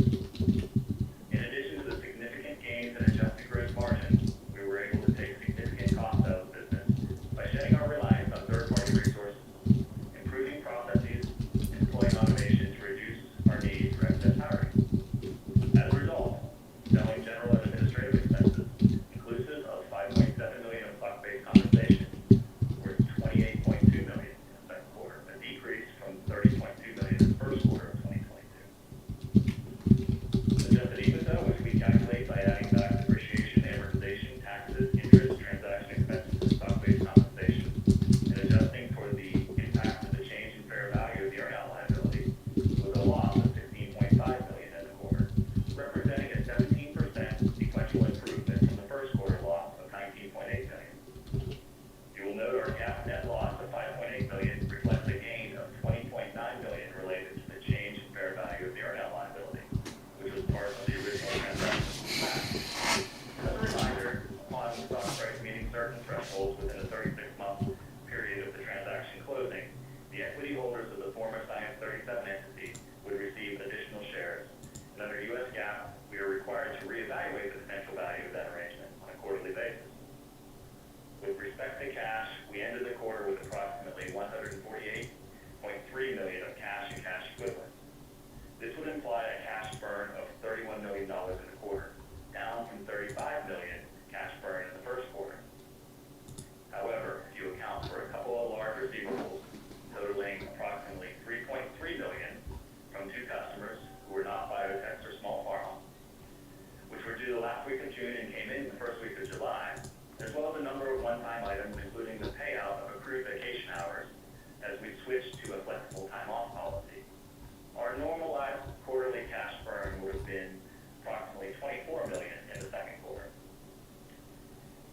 Speaker 5: In addition to the significant gains in adjusted gross margin, we were able to take significant costs out of the business by shedding our reliance on third-party resources, improving processes, and employing automation to reduce our need for excess hiring. As a result, selling general and administrative expenses, inclusive of $5.7 million of stock-based compensation, were $28.2 million in the second quarter, a decrease from $30.2 million in the first quarter of 2022. Adjusted EBITDA, which we calculate by adding back depreciation, amortization, taxes, interest, transaction expenses, and stock-based compensation, and adjusting for the impact of the change in fair value of the earnout liability, was a loss of $16.5 million in the quarter, representing a 17% sequential improvement from the first quarter loss of $19.8 million. You will note our GAAP net loss of $5.8 million reflects a gain of $20.9 million related to the change in fair value of the earnout liability, which was part of the original transaction. As a reminder, upon stock price meeting certain thresholds within a 36-month period of the transaction closing, the equity holders of the former Science 37 entity would receive additional shares. And under U.S. GAAP, we are required to reevaluate the potential value of that arrangement on a quarterly basis. With respect to cash, we ended the quarter with approximately $148.3 million of cash and cash equivalents. This would imply a cash burn of $31 million in the quarter, down from $35 million cash burn in the first quarter. However, if you account for a couple of large receivables totaling approximately $3.3 million from two customers who were not biotechs or small pharma, which were due the last week of June and came in the first week of July, as well as a number of one-time items, including the payout of accrued vacation hours as we switched to a flexible time-off policy. Our normalized quarterly cash burn would have been approximately $24 million in the second quarter.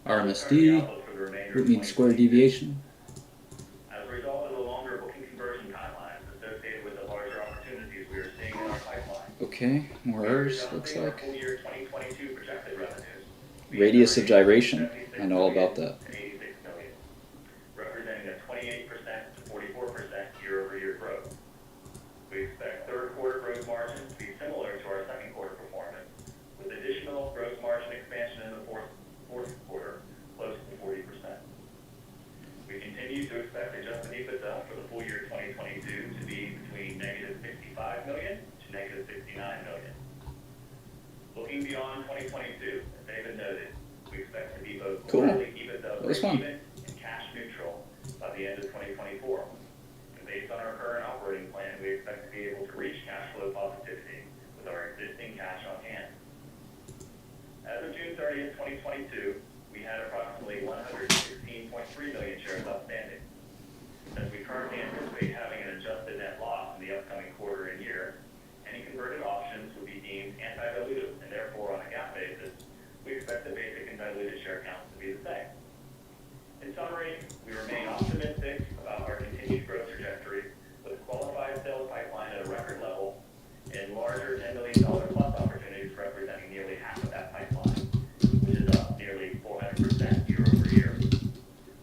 Speaker 1: RMSD, root mean square deviation.
Speaker 5: As a result of the longer booking conversion timelines associated with the larger opportunities we are seeing in our pipeline,
Speaker 1: Okay, more errors, looks
Speaker 5: our
Speaker 1: like.
Speaker 5: full year 2022 projected revenues.
Speaker 1: Radius of gyration, I know all about that.
Speaker 5: $86 million, representing a 28% to 44% year-over-year growth. We expect third quarter gross margin to be similar to our second quarter performance, with additional gross margin expansion in the fourth quarter, close to 40%. We continue to expect adjusted EBITDA for the full year 2022 to be between negative $65 million to negative $69 million. Looking beyond 2022, as David noted, we expect to be both
Speaker 1: Cool.
Speaker 5: quarterly EBITDA
Speaker 1: That was fun.
Speaker 5: breakeven and cash neutral by the end of 2024. And based on our current operating plan, we expect to be able to reach cash flow positivity with our existing cash on hand. As of June 30th, 2022, we had approximately 116.3 million shares outstanding. As we currently anticipate having an adjusted net loss in the upcoming quarter and year, any converted options would be deemed anti-dilutive, and therefore, on a GAAP basis, we expect the basic and diluted share counts to be the same. In summary, we remain optimistic about our continued growth trajectory with a qualified sales pipeline at a record level and larger $10 million plus opportunities representing nearly half of that pipeline, which is up nearly 400% year over year.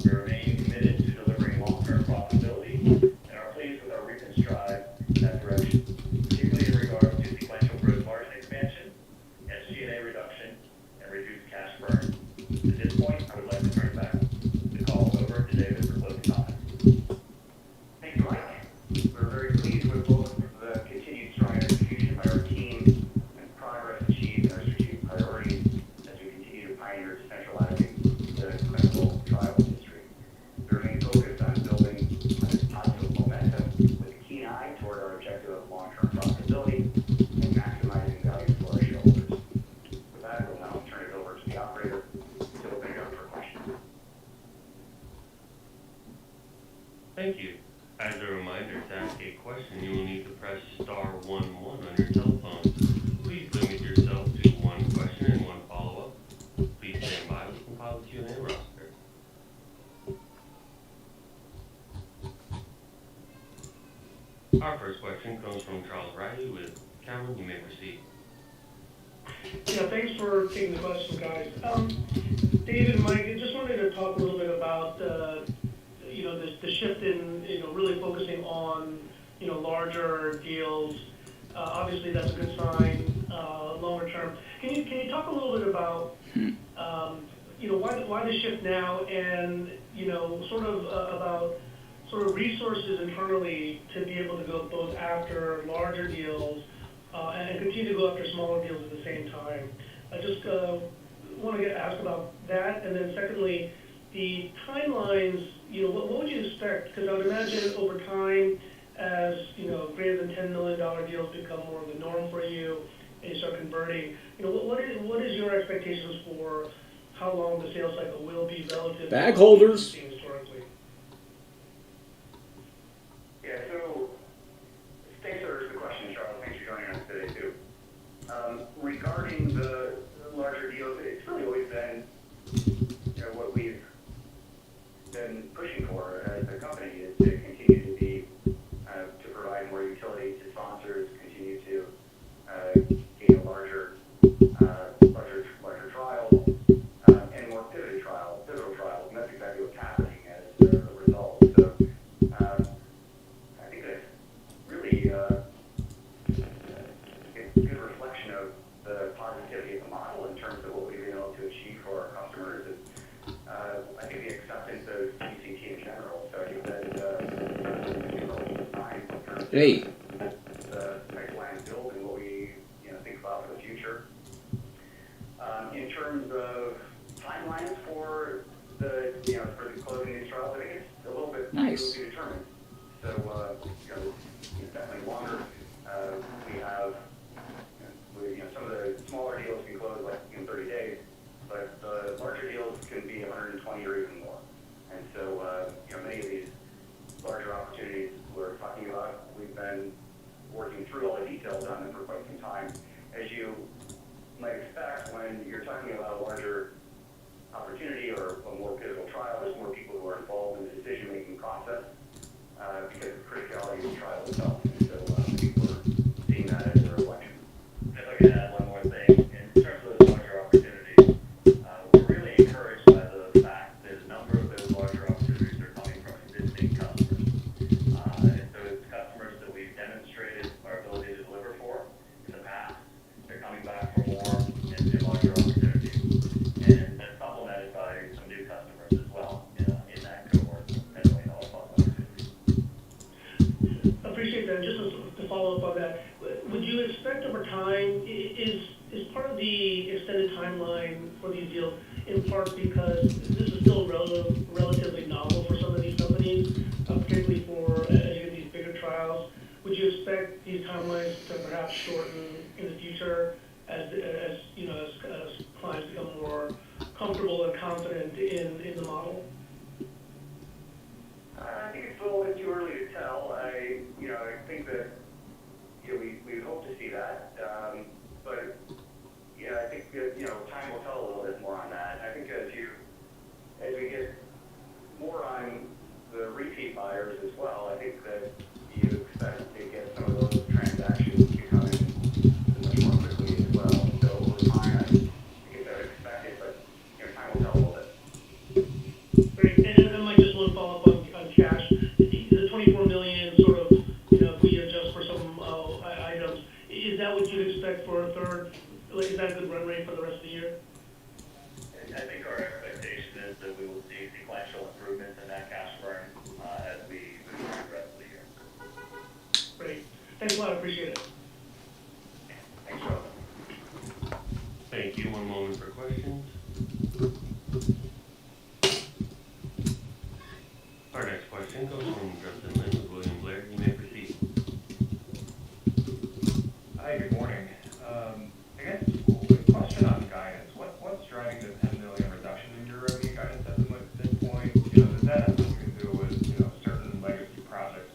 Speaker 5: We remain committed to delivering long-term profitability and are pleased with our recent strides in that direction, particularly in regards to sequential gross margin expansion, SG&A reduction, and reduced cash burn. At this point, I would like to turn back the call over to David for closing comments.
Speaker 6: Thank you, Mike. We're very pleased with both the continued strong execution by our team and progress achieved in our strategic priorities as we continue to pioneer decentralizing the clinical trial industry. We remain focused on building on this positive momentum with a keen eye toward our objective of long-term profitability and maximizing value for our shareholders. With that, we'll now turn it over to the operator to open it up for questions.
Speaker 3: Thank you. As a reminder, to ask a question, you will need to press star 11 on your telephone. Please limit yourself to one question and one follow-up. Please stand by. We compile the Q&A roster. Our first question comes from Charles Riley with Cameron. You may proceed.
Speaker 7: Yeah, thanks for taking the question, guys. David and Mike, I just wanted to talk a little bit about the shift in really focusing on larger deals. Obviously, that's a good sign longer term. Can you talk a little bit about why the shift now, and sort of resources internally to be able to go both after larger deals and continue to go after smaller deals at the same time. I just want to ask about that, and then secondly, the timelines. What would you expect? Because I would imagine over time, as greater than $10 million deals become more of the norm for you, and you start converting. What is your expectations for how long the sales cycle will be relative
Speaker 1: Bag
Speaker 7: to
Speaker 1: holders.
Speaker 7: what you've seen historically?
Speaker 6: Yeah, so thanks for the question, Charles. Thanks for joining us today, too. Regarding the larger deals, it's really always been what we've been pushing for as a company is to continue to be to provide more utility to sponsors, continue to gain a larger trials and more pivotal trials, and that's exactly what's happening as a result. So I think that's really a good reflection of the positivity of the model in terms of what we've been able to achieve for our customers. I think the acceptance of UCT in general. So I think that
Speaker 1: Hey.
Speaker 6: the pipeline build and what we think about for the future. In terms of timelines for the closing these trials, I think it's a little bit
Speaker 1: Nice.
Speaker 6: to be determined. So it's definitely longer. We have some of the smaller deals can close like in 30 days, but the larger deals can be 120 or even more. And so many of these larger opportunities we're talking about, we've been working through all the details on them for quite some time. As you might expect, when you're talking about a larger opportunity or a more pivotal trial, there's more people who are involved in the decision-making process because of the criticality of the trial itself. And so I think we're seeing that as a reflection.
Speaker 8: If I can add one more thing, in terms of those larger opportunities, we're really encouraged by the fact that a number of those larger opportunities are coming from existing customers. And so it's customers that we've demonstrated our ability to deliver for in the past. They're coming back for more and larger opportunities. And that's supplemented by some new customers as well in that cohort, $10 million plus opportunities.
Speaker 7: Appreciate that. Just to follow up on that, would you expect over time, is part of the extended timeline for these deals in part because this is still relatively novel for some of these companies, particularly for as you get these bigger trials? Would you expect these timelines to perhaps shorten in the future as clients become more comfortable and confident in the model?
Speaker 6: I think it's a little bit too early to tell. I think that we hope to see that, but I think that time will tell a little bit more on that. I think as we get more on the repeat buyers as well, I think that you expect to get some of those transactions to come in much more quickly as well. So over time, I think I would expect it, but time will tell a little bit.
Speaker 7: Great. And then Mike, just one follow-up on cash. The 24 million sort of, if we adjust for some items, is that what you'd expect for a third? Like, is that a good run rate for the rest of the year?
Speaker 8: I think our expectation is that we will see sequential improvements in that cash burn as we move through the rest of the year.
Speaker 7: Great. Thanks a lot. I appreciate it.
Speaker 6: Thanks, Rob.
Speaker 3: Thank you. One moment for questions. Our next question comes from Justin Lin with William Blair. You may proceed.
Speaker 9: Hi, good morning. I guess a question on guidance. What's driving the $10 million reduction in your revenue guidance estimate at this point? Does that have something to do with certain legacy projects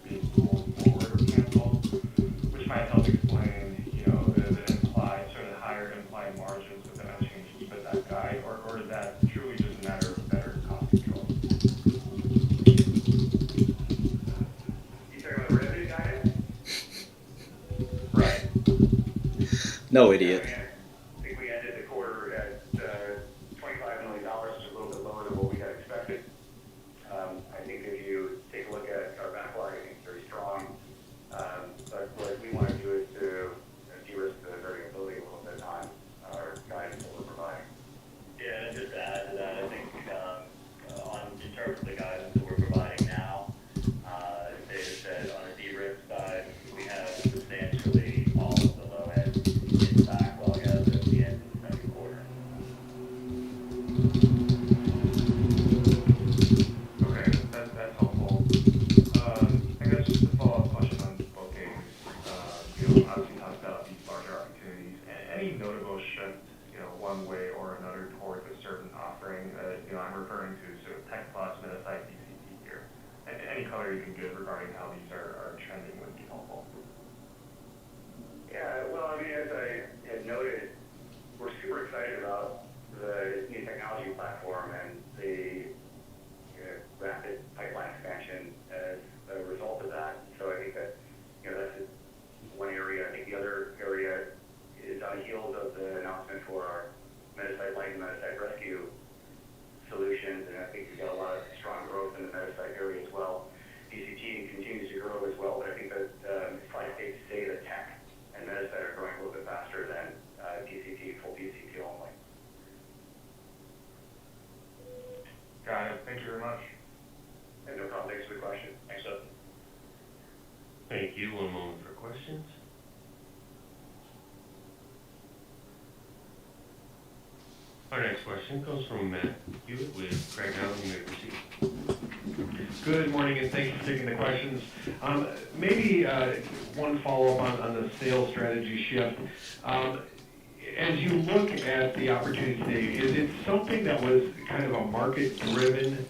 Speaker 1: No, idiot.
Speaker 6: I think we ended the quarter at $25 million, which is a little bit lower than what we had expected. I think if you take a look at our backlog, I think it's very strong. But what we want to do is to de-risk the variability a little bit on our guidance that we're providing.
Speaker 8: Yeah, and just to add to that, I think in terms of the guidance that we're providing now, as David said, on the de-risk side, we have substantially all of the low end in backlog as of the end of the second quarter.
Speaker 9: Okay, that's helpful. I guess just a follow-up question on bookings. Obviously talked about these larger opportunities. Any notable shift, one way or another towards a certain offering? I'm referring to sort of Tech Plus, Metasite, DCT here. Any color you can give regarding how these are trending would be helpful.
Speaker 6: Yeah, well, I mean, as I had noted, we're super excited about the new technology platform and the rapid pipeline expansion as a result of that. So I think that, that's one area. I think the other area is on the heels of the announcement for our Metasite Light and Metasite Rescue solutions, and I think we've got a lot of strong growth in the Metasite area as well. DCT continues to grow as well, but I think that it's probably safe to say that Tech and Metasite are growing a little bit faster than DCT, full DCT only.
Speaker 9: Got it. Thank you very much.
Speaker 6: And no problem. Thanks for the question.
Speaker 8: Thanks, Justin.
Speaker 3: Thank you. One moment for questions. Our next question comes from Matt Hewitt with Craig-Hallum. You may proceed.
Speaker 10: Good morning, and thanks for taking the questions. Maybe one follow-up on the sales strategy shift. As you look at the opportunity today, is it something that was kind of a market-driven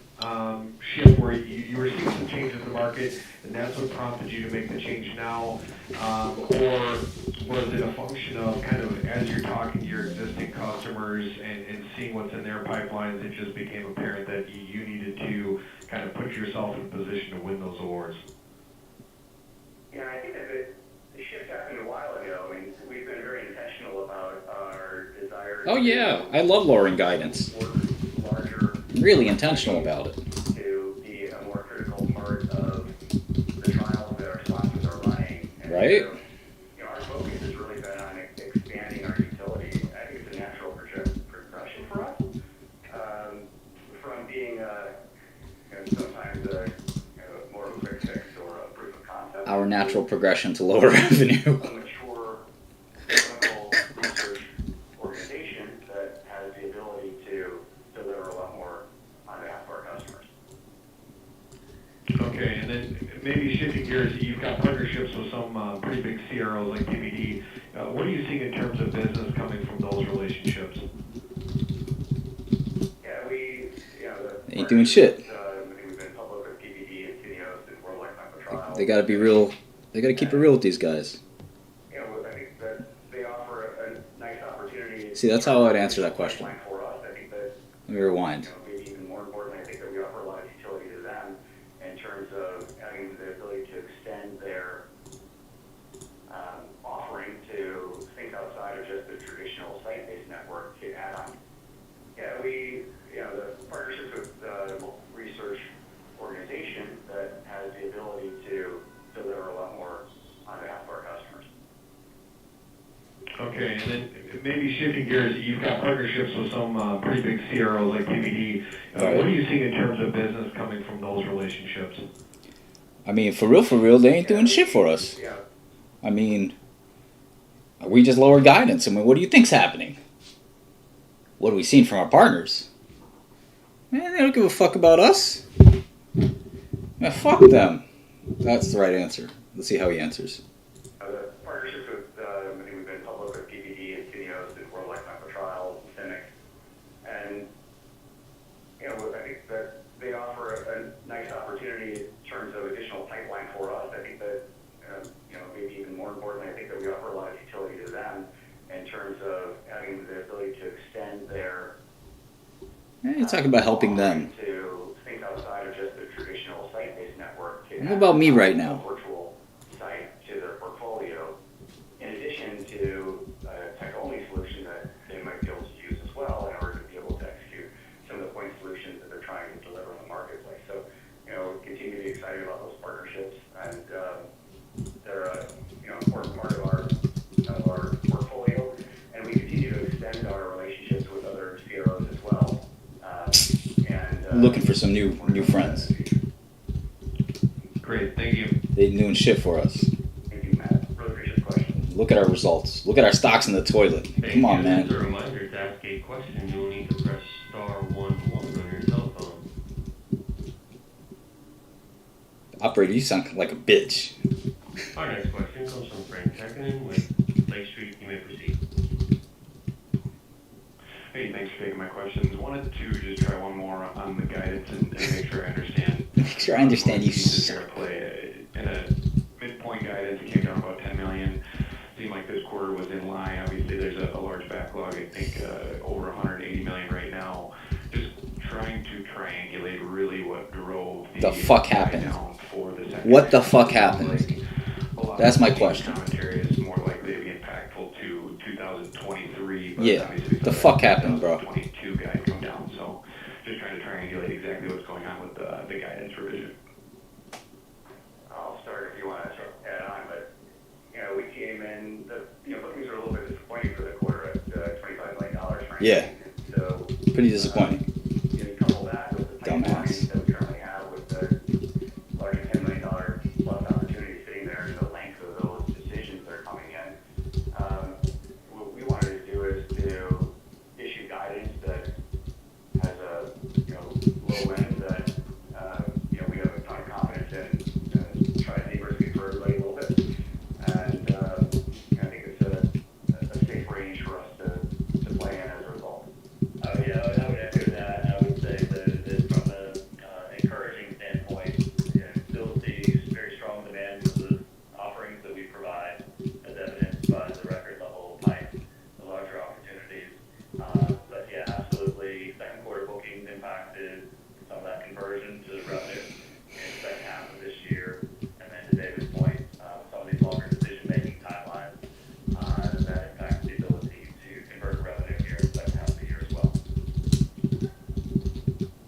Speaker 10: shift where you were seeing some changes in the market, and that's what prompted you to make the change now? Or was it a function of kind of as you're talking to your existing customers and seeing what's in their pipelines, it just became apparent that you needed to kind of put yourself in a position to win those awards?
Speaker 6: Yeah, I think that the shift happened a while ago. I mean, we've been very intentional about our desire.
Speaker 1: Oh yeah, I love lowering guidance.
Speaker 6: Larger.
Speaker 1: Really intentional about it.
Speaker 6: To be a more critical part of the trials that our sponsors are running. And
Speaker 1: right.
Speaker 6: So, our focus has really been on expanding our utility. I think it's a natural progression for us from being sometimes more of a quick fix or a proof of concept.
Speaker 1: Our natural progression to lower revenue.
Speaker 6: A mature clinical research organization that has the ability to deliver a lot more on behalf of our customers.
Speaker 10: Okay, and then maybe shifting gears, you've got partnerships with some pretty big CROs like PPD. What are you seeing in terms of business coming from those relationships?
Speaker 6: Yeah,
Speaker 1: Ain't doing shit.
Speaker 6: I think we've been public with PPD and Tinios and Worldwide Clinical Trials.
Speaker 1: They gotta be real. They gotta keep it real with these guys.
Speaker 6: I think that they offer a nice opportunity.
Speaker 1: See, that's how I'd answer that question.
Speaker 6: For us, I think that.
Speaker 1: Let me rewind.
Speaker 6: Maybe even more importantly, I think that we offer a lot of utility to them in terms of having the ability to extend their offering to things outside of just the traditional site-based network to add on. Yeah, the partnerships with the research organization that has the ability to deliver a lot more on behalf of our customers.
Speaker 10: Okay, and then maybe shifting gears, you've got partnerships with some pretty big CROs like PPD. What are you seeing in terms of business coming from those relationships?
Speaker 1: I mean, for real, they ain't doing shit for us.
Speaker 6: Yeah.
Speaker 1: I mean, we just lowered guidance. I mean, what do you think's happening? What have we seen from our partners? Man, they don't give a fuck about us. Man, fuck them. That's the right answer. Let's see how he answers.
Speaker 6: The partnerships with, I think we've been public with PPD and Tinios and Worldwide Clinical Trials and CIMIC. And, I think that they offer a nice opportunity in terms of additional pipeline for us. I think that, maybe even more importantly, I think that we offer a lot of utility to them in terms of having the ability to extend their.
Speaker 1: You're talking about helping them.
Speaker 6: To think outside of just the traditional site-based network.
Speaker 1: What about me right now?
Speaker 6: Virtual site to their portfolio, in addition to
Speaker 1: some new friends.
Speaker 10: Great, thank you.
Speaker 1: They doing shit for us.
Speaker 6: Thank you, Matt. Really appreciate the question.
Speaker 1: Look at our results. Look at our stocks in the toilet. Come on,
Speaker 3: As a
Speaker 1: man.
Speaker 3: reminder, to ask a question, you will need to press *11 on your telephone.
Speaker 1: Operator, you sound like a bitch.
Speaker 3: Our next question comes from Frank Tekkanen with Lake Street. You may proceed.
Speaker 11: Hey, thanks for taking my questions. Wanted to just try one more on the guidance and make sure I understand.
Speaker 1: Make sure I understand you.
Speaker 11: Play in a midpoint guidance, it came down about $10 million. Seemed like this quarter was in line. Obviously, there's a large backlog. I think over $180 million right now. Just trying to triangulate really what drove
Speaker 1: The fuck happened?
Speaker 11: down for the second.
Speaker 1: What the fuck happened? That's my question.
Speaker 11: Commentary is more likely to be impactful to 2023. But
Speaker 1: Yeah.
Speaker 11: obviously
Speaker 1: The fuck happened, bro?
Speaker 11: 2022 guide come down. So just trying to triangulate exactly what's going on with the guidance revision.
Speaker 6: I'll start if you want to add on, but we came in. Bookings are a little bit disappointing for the quarter at $25 million. Right?
Speaker 1: Yeah.
Speaker 6: So
Speaker 1: Pretty disappointing.
Speaker 6: You couple that with the pipeline
Speaker 1: Dumbass.
Speaker 6: that we currently have with the larger $10 million plus opportunities sitting there, and the length of those decisions that are coming in. What we wanted to do is to issue guidance that has a low end that we have a ton of confidence in. Try to de-risk for everybody a little bit, and I think it's a safe range for us to play in as a result.
Speaker 8: Yeah, I would echo that. I would say that from an encouraging standpoint, still see very strong demand for the offerings that we provide, as evidenced by the record level pipe, the larger opportunities. But yeah, absolutely, second quarter bookings impacted some of that conversion to revenue in the second half of this year. And then to David's point, some of these longer decision-making timelines that impact the ability to convert revenue here in the second half of the year as well.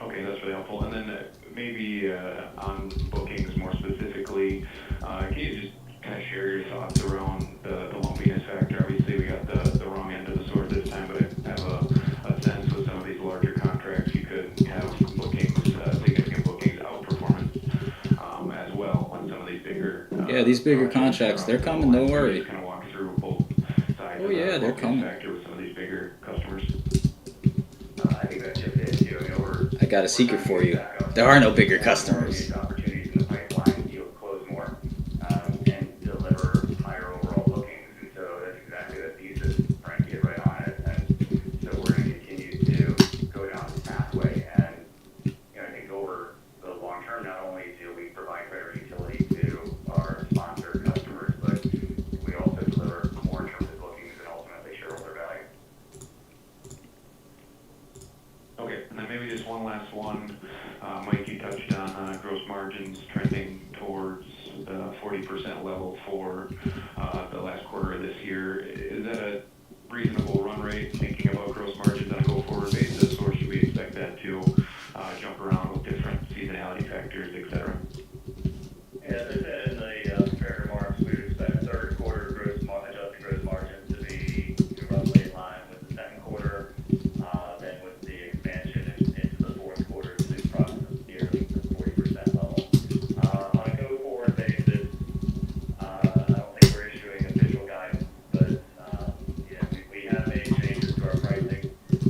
Speaker 11: Okay, that's really helpful. And then maybe on bookings more specifically, can you just kind of share your thoughts around the lumpiness factor? Obviously, we got the wrong end of the sword this time, but I have a sense with some of these larger contracts, you could have bookings, significant bookings outperformance as well on some of these bigger.
Speaker 1: Yeah, these bigger contracts, they're coming. Don't worry.
Speaker 11: Just kind of walk through both sides.
Speaker 1: Oh
Speaker 11: of
Speaker 1: yeah,
Speaker 11: the
Speaker 1: they're
Speaker 11: bookings
Speaker 1: coming.
Speaker 11: factor with some of these bigger customers.
Speaker 6: I think that's just it too.
Speaker 1: I got a secret for you. There are no bigger customers.
Speaker 6: Opportunities in the pipeline, you'll close more and deliver higher overall bookings. And so that's exactly the thesis. Frank hit right on it. And so we're going to continue to go down this pathway. And I think over the long term, not only do we provide greater utility to our sponsor customers, but we also deliver more in terms of bookings and ultimately shareholder value.
Speaker 11: Okay, and then maybe just one last one. Mike, you touched on gross margins trending towards the 40% level for the last quarter of this year. Is that a reasonable run rate, thinking about gross margins on a go-forward basis, or should we expect that to jump around with different seasonality factors, et cetera?
Speaker 8: Yeah, as I said in the prepared remarks, we would expect third quarter adjusted gross margin to be roughly in line with the second quarter, then with the expansion into the fourth quarter to approximately nearly the 40% level. On a go-forward basis, I don't think we're issuing official guidance, but we have made changes to our pricing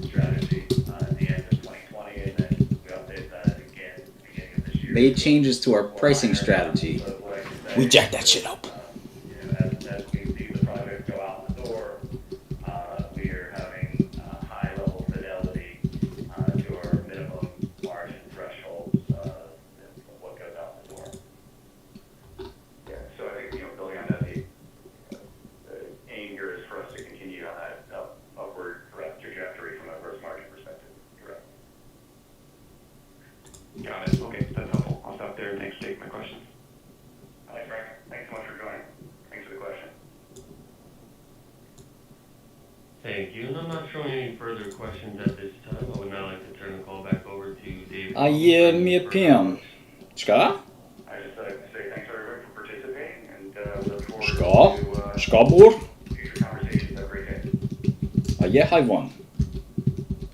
Speaker 8: strategy at the end of 2020, and then we update that again at the beginning of this year.
Speaker 1: Made changes to our pricing strategy. We jacked that shit up.
Speaker 8: As we see the projects go out the door, we are having high level fidelity to our minimum margin thresholds of what goes out the door.
Speaker 6: Yeah, so I think, building on that, the aim here is for us to continue on that upward trajectory from a gross margin perspective. Correct.
Speaker 11: Got it. Okay, that's helpful. I'll stop there. Thanks for taking my questions.
Speaker 6: All right, Frank. Thanks so much for joining. Thanks for the question.
Speaker 3: Thank you. And I'm not showing any further questions at this time. I would now like to turn the call back over to David.
Speaker 1: Yeah, me a PM. Ska?
Speaker 6: I just like to say thanks everybody for participating, and look forward
Speaker 1: Ska?
Speaker 6: to
Speaker 1: Skabor?
Speaker 6: future conversations. Have a great day.
Speaker 1: Yeah, hi one.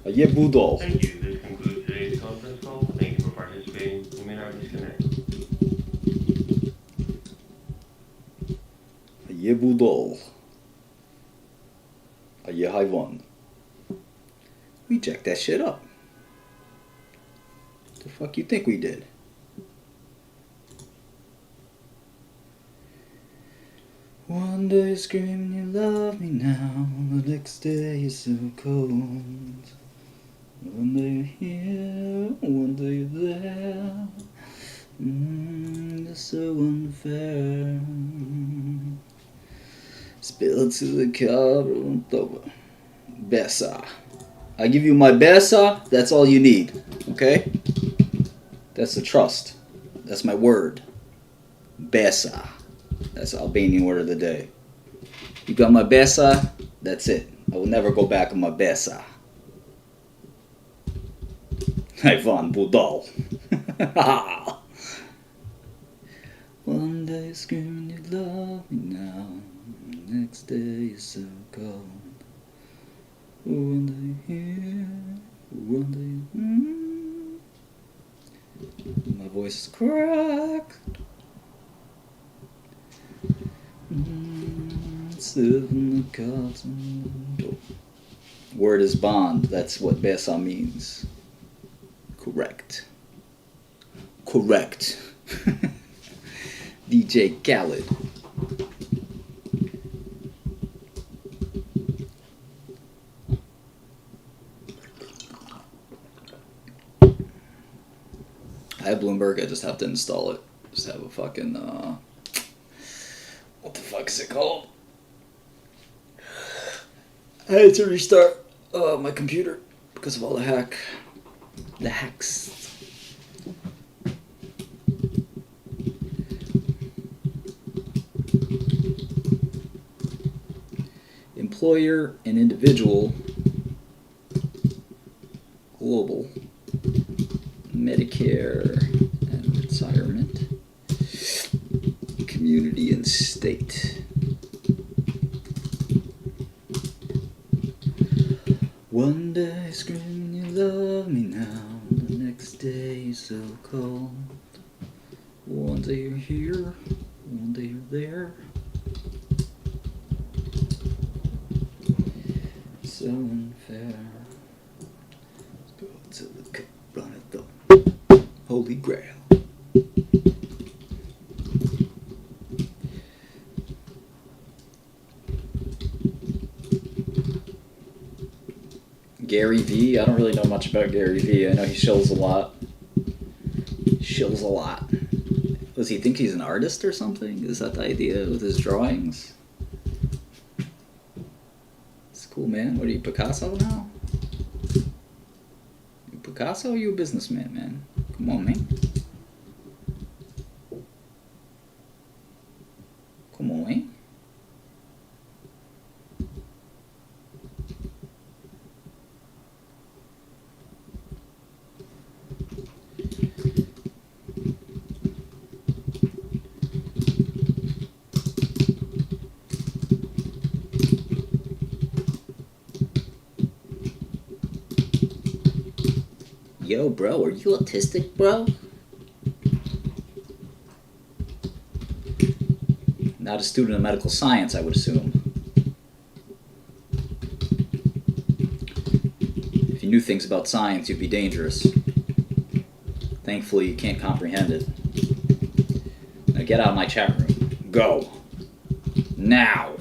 Speaker 1: Yeah, Budol.
Speaker 3: Thank you. This concludes today's conference call. Thank you for participating.
Speaker 1: Ye budol. Ye hayvan. We jacked that shit up. The fuck you think we did? One day you're screaming you love me now, the next day you're so cold. One day you're here, one day you're there. It's so unfair. Spill to the cup, over. Besa. I give you my besa, that's all you need. Okay? That's the trust. That's my word. Besa. That's the Albanian word of the day. You got my besa, that's it. I will never go back on my besa. Ivan Budal. One day screaming you love me now, next day you're so cold. One day here, one day my voice is cracked. Word is bond. That's what Besa means. Correct. Correct. DJ Khaled. I have Bloomberg. I just have to install it. Just have a fucking what the fuck is it called? I had to restart my computer because of all the hacks. Employer and individual, global, Medicare and retirement, community and state. One day screaming you love me now, the next day you're so cold. One day you're here, one day you're there. So unfair. Let's go to the cup, run it up. Holy Grail. Gary V. I don't really know much about Gary V. I know he shills a lot. Shills a lot. Does he think he's an artist or something? Is that the idea with his drawings? It's cool, man. What are you, Picasso now? You Picasso or you a businessman, man? Come on, man. Come on, man. Yo, bro, are you autistic, bro? Not a student of medical science, I would assume. If you knew things about science, you'd be dangerous. Thankfully, you can't comprehend it. Now get out of my chat room. Go. Now.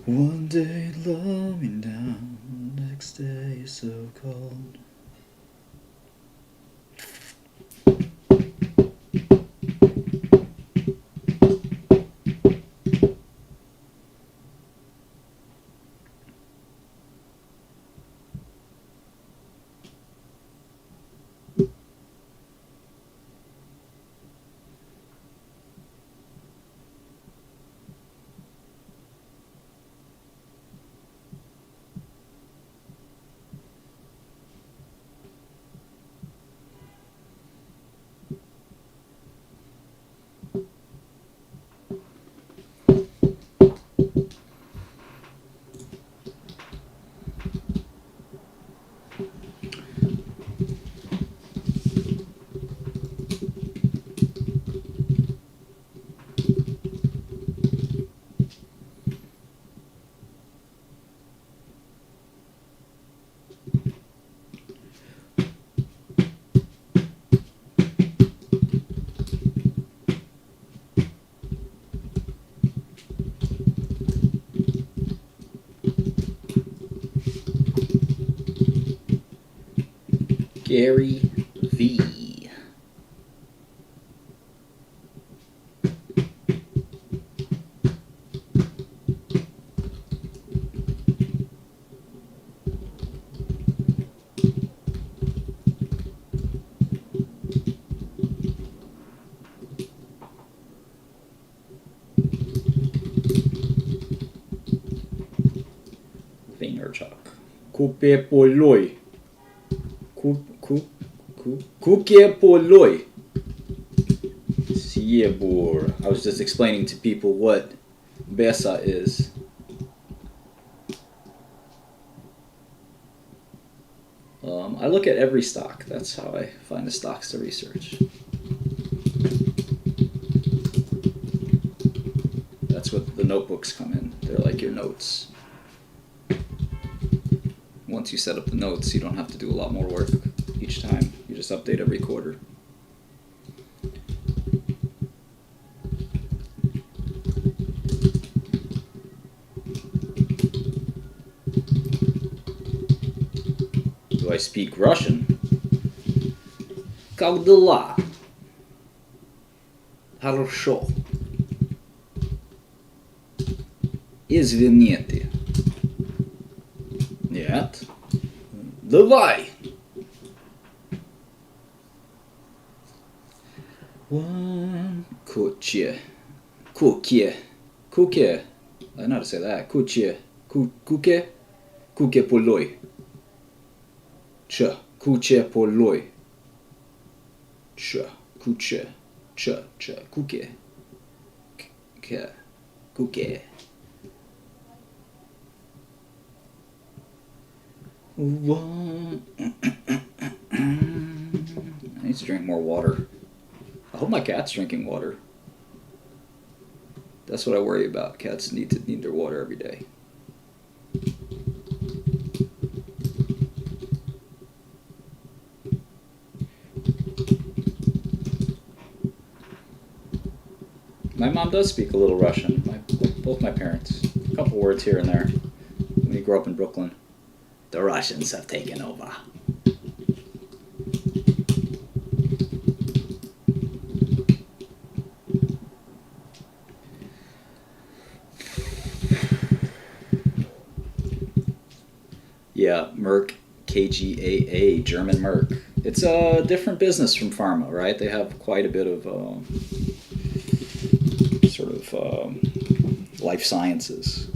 Speaker 1: One day love me down, next day you're so cold. Gary V. Vaynerchuk. Kupe poloi. Kuke poloi. Siebor. I was just explaining to people what Besa is. I look at every stock. That's how I find the stocks to research. That's what the notebooks come in. They're like your notes. Once you set up the notes, you don't have to do a lot more work each time. You just update every quarter. Do I speak Russian? Как дела? Хорошо. Извините. Нет. Давай. Kuche. Kuke. Kuke. I know how to say that. Kuche. Kuke. Kuke poloi. Cha. Kuche poloi. Cha. Kuche. Cha. Cha. Kuke. Ke. Kuke. I need to drink more water. I hope my cat's drinking water. That's what I worry about. Cats need their water every day. My mom does speak a little Russian. Both my parents. A couple words here and there. We grew up in Brooklyn. The Russians have taken over. Yeah, Merck, KGAA, German Merck. It's a different business from pharma, right? They have quite a bit of life sciences.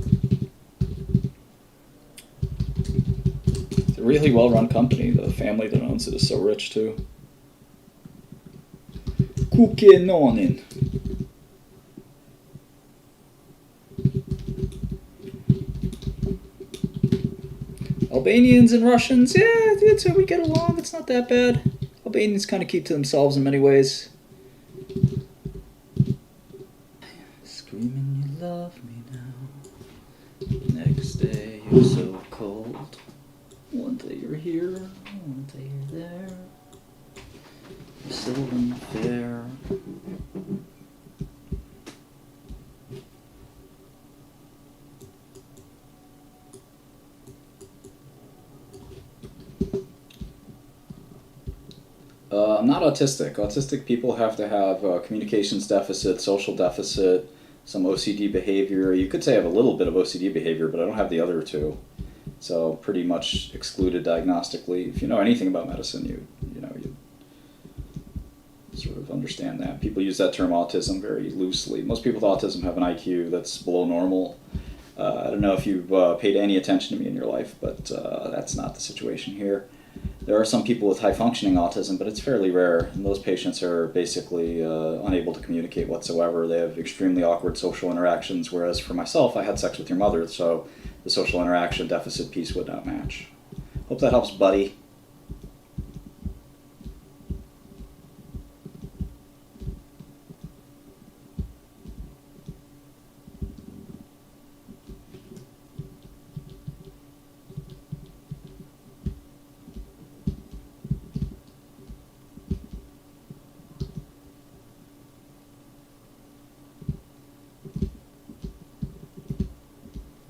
Speaker 1: It's a really well-run company. The family that owns it is so rich too. Kukenonin. Albanians and Russians, yeah, we get along. It's not that bad. Albanians kind of keep to themselves in many ways. Screaming you love me now. Next day you're so cold. One day you're here, one day you're there. You're so unfair. I'm not autistic. Autistic people have to have communications deficit, social deficit, some OCD behavior. You could say I have a little bit of OCD behavior, but I don't have the other two. So pretty much excluded diagnostically. If you know anything about medicine, you sort of understand that. People use that term autism very loosely. Most people with autism have an IQ that's below normal. I don't know if you've paid any attention to me in your life, but that's not the situation here. There are some people with high-functioning autism, but it's fairly rare, and those patients are basically unable to communicate whatsoever. They have extremely awkward social interactions, whereas for myself, I had sex with your mother, so the social interaction deficit piece would not match. Hope that helps, buddy.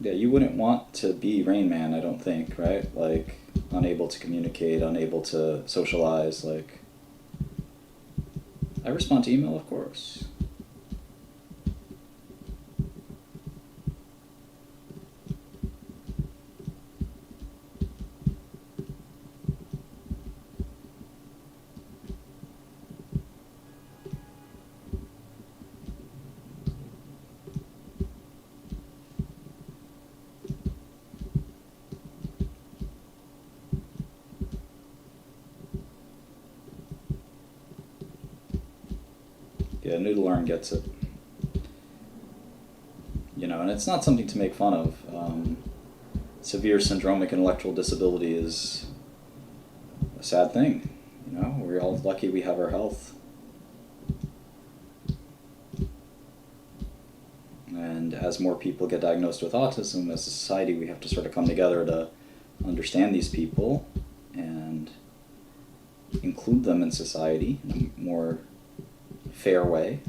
Speaker 1: Yeah, you wouldn't want to be Rain Man, I don't think, right? Like, unable to communicate, unable to socialize, like... I respond to email, of course. Yeah, Noodle Arm gets it. You know, and it's not something to make fun of. Severe syndromic intellectual disability is a sad thing. You know, we're all lucky we have our health. And as more people get diagnosed with autism, as a society, we have to sort of come together to understand these people and include them in society in a more fair way.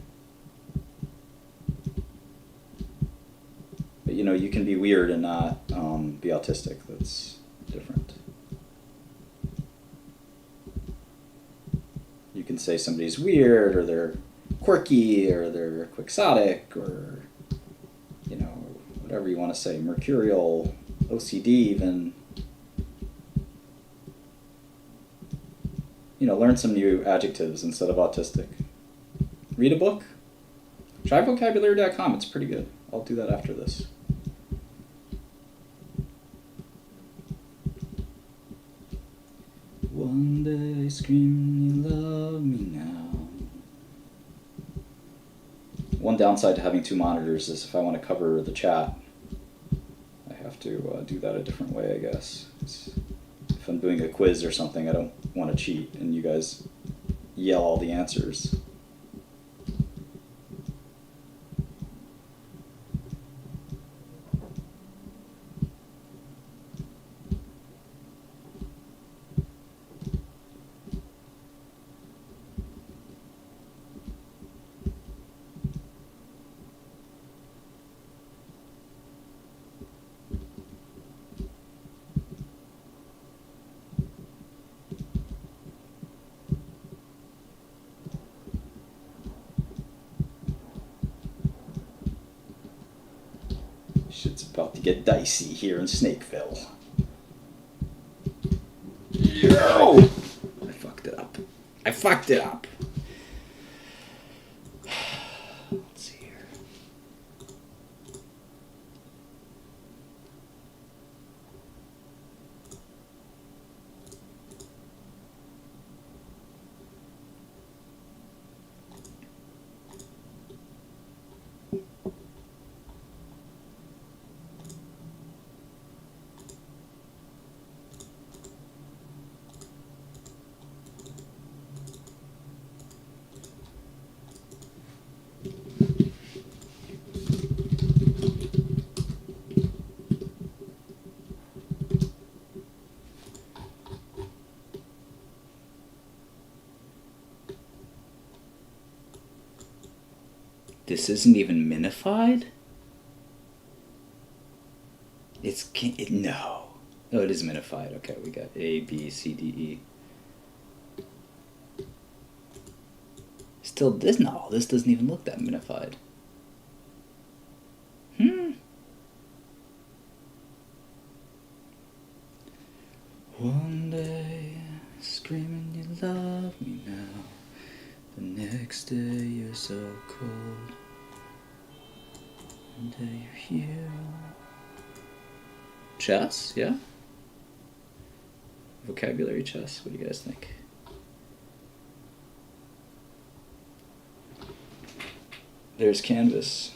Speaker 1: But you know, you can be weird and not be autistic. That's different. You can say somebody's weird, or they're quirky, or they're quixotic, or you know, whatever you want to say, mercurial, OCD even. You know, learn some new adjectives instead of autistic. Read a book. Try vocabulary.com, it's pretty good. I'll do that after this. One day scream you love me now. One downside to having two monitors is if I want to cover the chat, I have to do that a different way, I guess. If I'm doing a quiz or something, I don't want to cheat and you guys yell all the answers. Shit's about to get dicey here in Snakeville. Yo! I fucked it up. I fucked it up. Let's see here. This isn't even minified? No. Oh, it is minified. Okay, we got A, B, C, D, E. Still, this doesn't even look that minified. One day, screaming you love me now. The next day you're so cold. One day you're here. Chess, yeah? Vocabulary chess, what do you guys think? There's Canvas.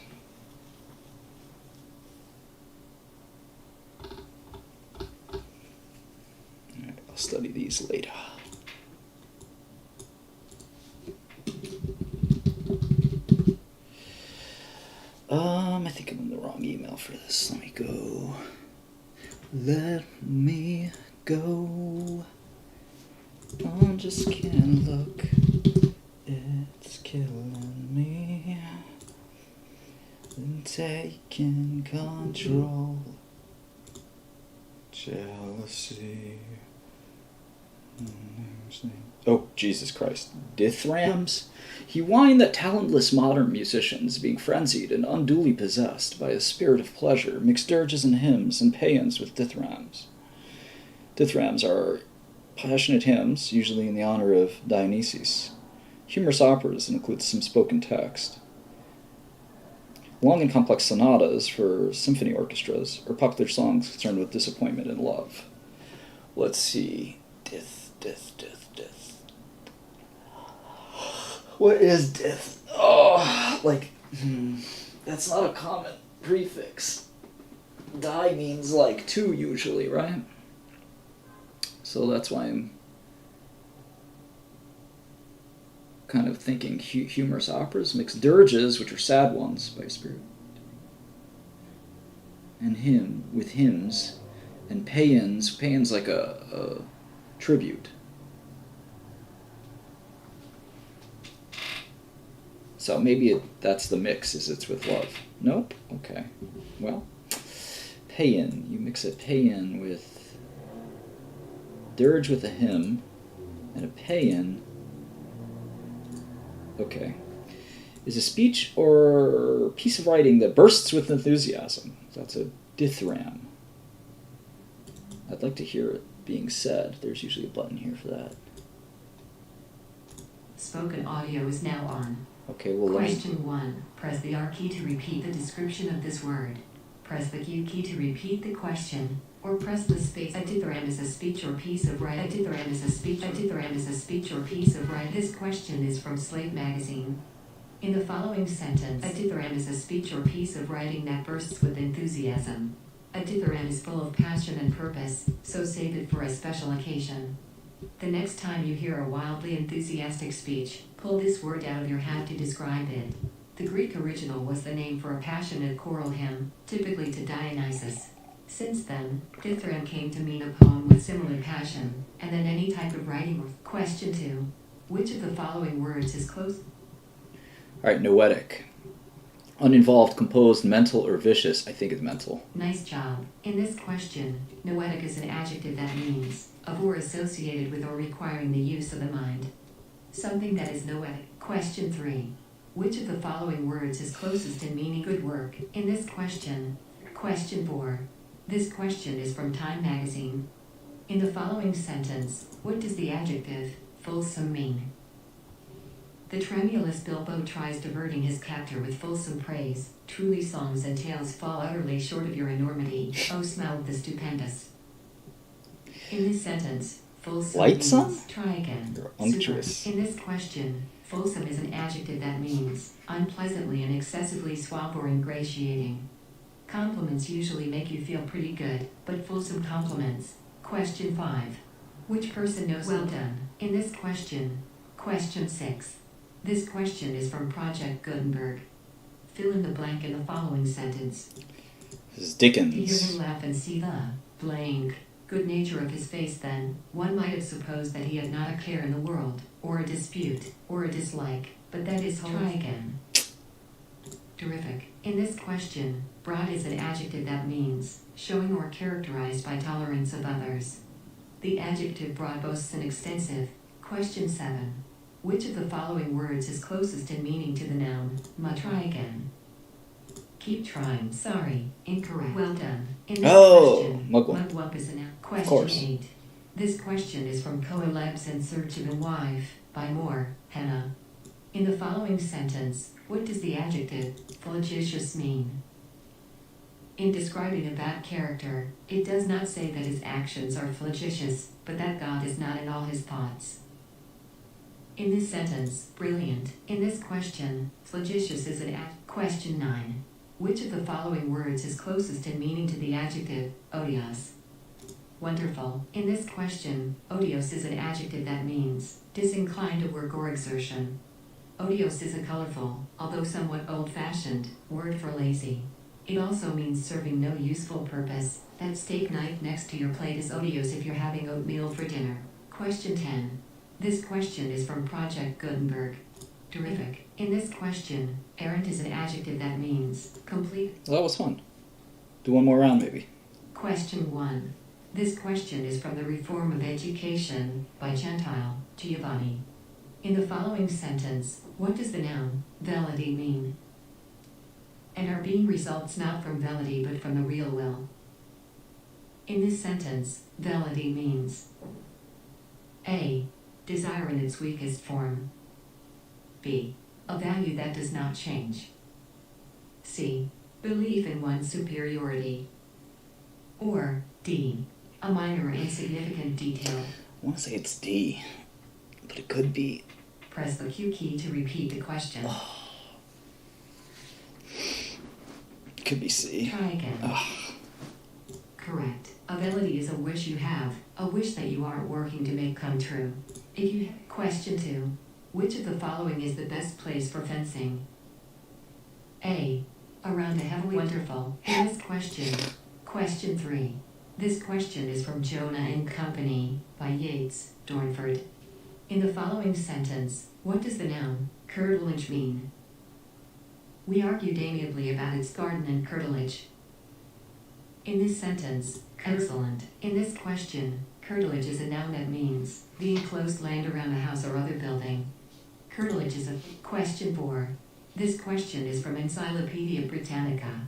Speaker 1: Alright, I'll study these later. I think I'm in the wrong email for this. Let me go. Let me go. I just can't look. It's killing me. and taking control. Jealousy. Oh, Jesus Christ. Dithrams? He whined that talentless modern musicians, being frenzied and unduly possessed by a spirit of pleasure, mixed dirges and hymns and paeans with dithrams. Dithrams are passionate hymns, usually in the honor of Dionysus. Humorous operas include some spoken text. Long and complex sonatas for symphony orchestras are popular songs concerned with disappointment and love. Let's see. Dith. What is dith? Oh, like, that's not a common prefix. Die means like two usually, right? So that's why I'm kind of thinking humorous operas, mixed dirges, which are sad ones by spirit, and with hymns, and paeans like a tribute. So maybe that's the mix, is it's with love. Nope? Okay. Well, paean. You mix a paean with dirge with a hymn, and a paean, okay, is a speech or piece of writing that bursts with enthusiasm. That's a dithram. I'd like to hear it being said. There's usually a button here for that.
Speaker 2: Spoken audio is now on.
Speaker 1: Okay, well,
Speaker 2: Question 1. Press the R key to repeat the description of this word. Press the Q key to repeat the question, or press the space. A dithram is a speech or piece of writing. A dithram is a speech. A dithram is a speech or piece of writing. This question is from Slate Magazine. In the following sentence, a dithram is a speech or piece of writing that bursts with enthusiasm. A dithram is full of passion and purpose, so save it for a special occasion. The next time you hear a wildly enthusiastic speech, pull this word out of your hat to describe it. The Greek original was the name for a passionate choral hymn, typically to Dionysus. Since then, dithram came to mean a poem with similar passion, and then any type of writing. Question 2. Which of the following words is close?
Speaker 1: Alright, noetic. Uninvolved, composed, mental, or vicious. I think it's mental.
Speaker 2: Nice job. In this question, noetic is an adjective that means of or associated with or requiring the use of the mind. Something that is noetic. Question 3. Which of the following words is closest in meaning good work? In this question. Question 4. This question is from Time Magazine. In the following sentence, what does the adjective fulsome mean? The tremulous Bilbo tries diverting his captor with fulsome praise. Truly songs and tales fall utterly short of your enormity, O smell of the stupendous. In this sentence, fulsome means, try again.
Speaker 1: You're unctuous.
Speaker 2: Super. In this question, fulsome is an adjective that means unpleasantly and excessively suave or ingratiating. Compliments usually make you feel pretty good, but fulsome compliments. Question 5. Which person knows well done? In this question. Question 6. This question is from Project Gutenberg. Fill in the blank in the following sentence.
Speaker 1: This is Dickens.
Speaker 2: To hear him laugh and see the blank good nature of his face, then, one might have supposed that he had not a care in the world, or a dispute, or a dislike, but that is try again. Terrific. In this question, broad is an adjective that means showing or characterized by tolerance of others. The adjective broad boasts an extensive. Question 7. Which of the following words is closest in meaning to the noun? Try again. Keep trying. Sorry. Incorrect. Well done. In this question, mugwump is a noun. Question 8. This question is from Coelebs in Search of a Wife, by Moore, Hannah. In the following sentence, what does the adjective flagitious mean? In describing a bad character, it does not say that his actions are flagitious, but that God is not in all his thoughts. In this sentence, brilliant. In this question, flagitious is an Question 9. Which of the following words is closest in meaning to the adjective odious? Wonderful. In this question, odious is an adjective that means disinclined to work or exertion. Odious is a colorful, although somewhat old-fashioned, word for lazy. It also means serving no useful purpose. That steak knife next to your plate is odious if you're having oatmeal for dinner. Question 10. This question is from Project Gutenberg. Terrific. In this question, errant is an adjective that means complete.
Speaker 1: Well, that was fun. Do one more round, maybe.
Speaker 2: Question 1. This question is from The Reform of Education by Gentile Giovanni. In the following sentence, what does the noun velity mean? And our being results not from velity but from the real will. In this sentence, velity means A. Desire in its weakest form. B. A value that does not change. C. Belief in one's superiority. Or D. A minor or insignificant detail.
Speaker 1: I want to say it's D, but it could be.
Speaker 2: Press the Q key to repeat the question.
Speaker 1: It could be C.
Speaker 2: Try again. Correct. A velity is a wish you have, a wish that you aren't working to make come true. If you question 2, which of the following is the best place for fencing? A. Around a heavily wonderful. In this question 3. This question is from Jonah and Company by Yates Dornford. In the following sentence, what does the noun curtilage mean? We argued amiably about its garden and curtilage. In this sentence, excellent. In this question, curtilage is a noun that means the enclosed land around a house or other building. Curtilage is a question 4. This question is from Encyclopedia Britannica.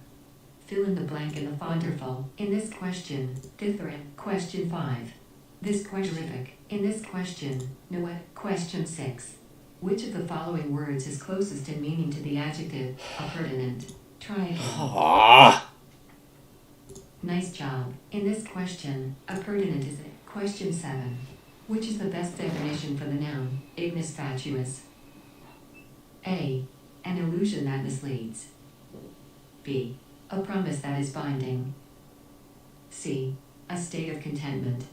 Speaker 2: Fill in the blank in the fonterful. In this question, dithyramb. Question 5. This question. In this question, Noet. Question 6. Which of the following words is closest in meaning to the adjective appurtenant? Try again. Nice job. In this question, appurtenant is a question 7. Which is the best definition for the noun ignis fatuus? A. An illusion that misleads. B. A promise that is binding. C. A state of contentment.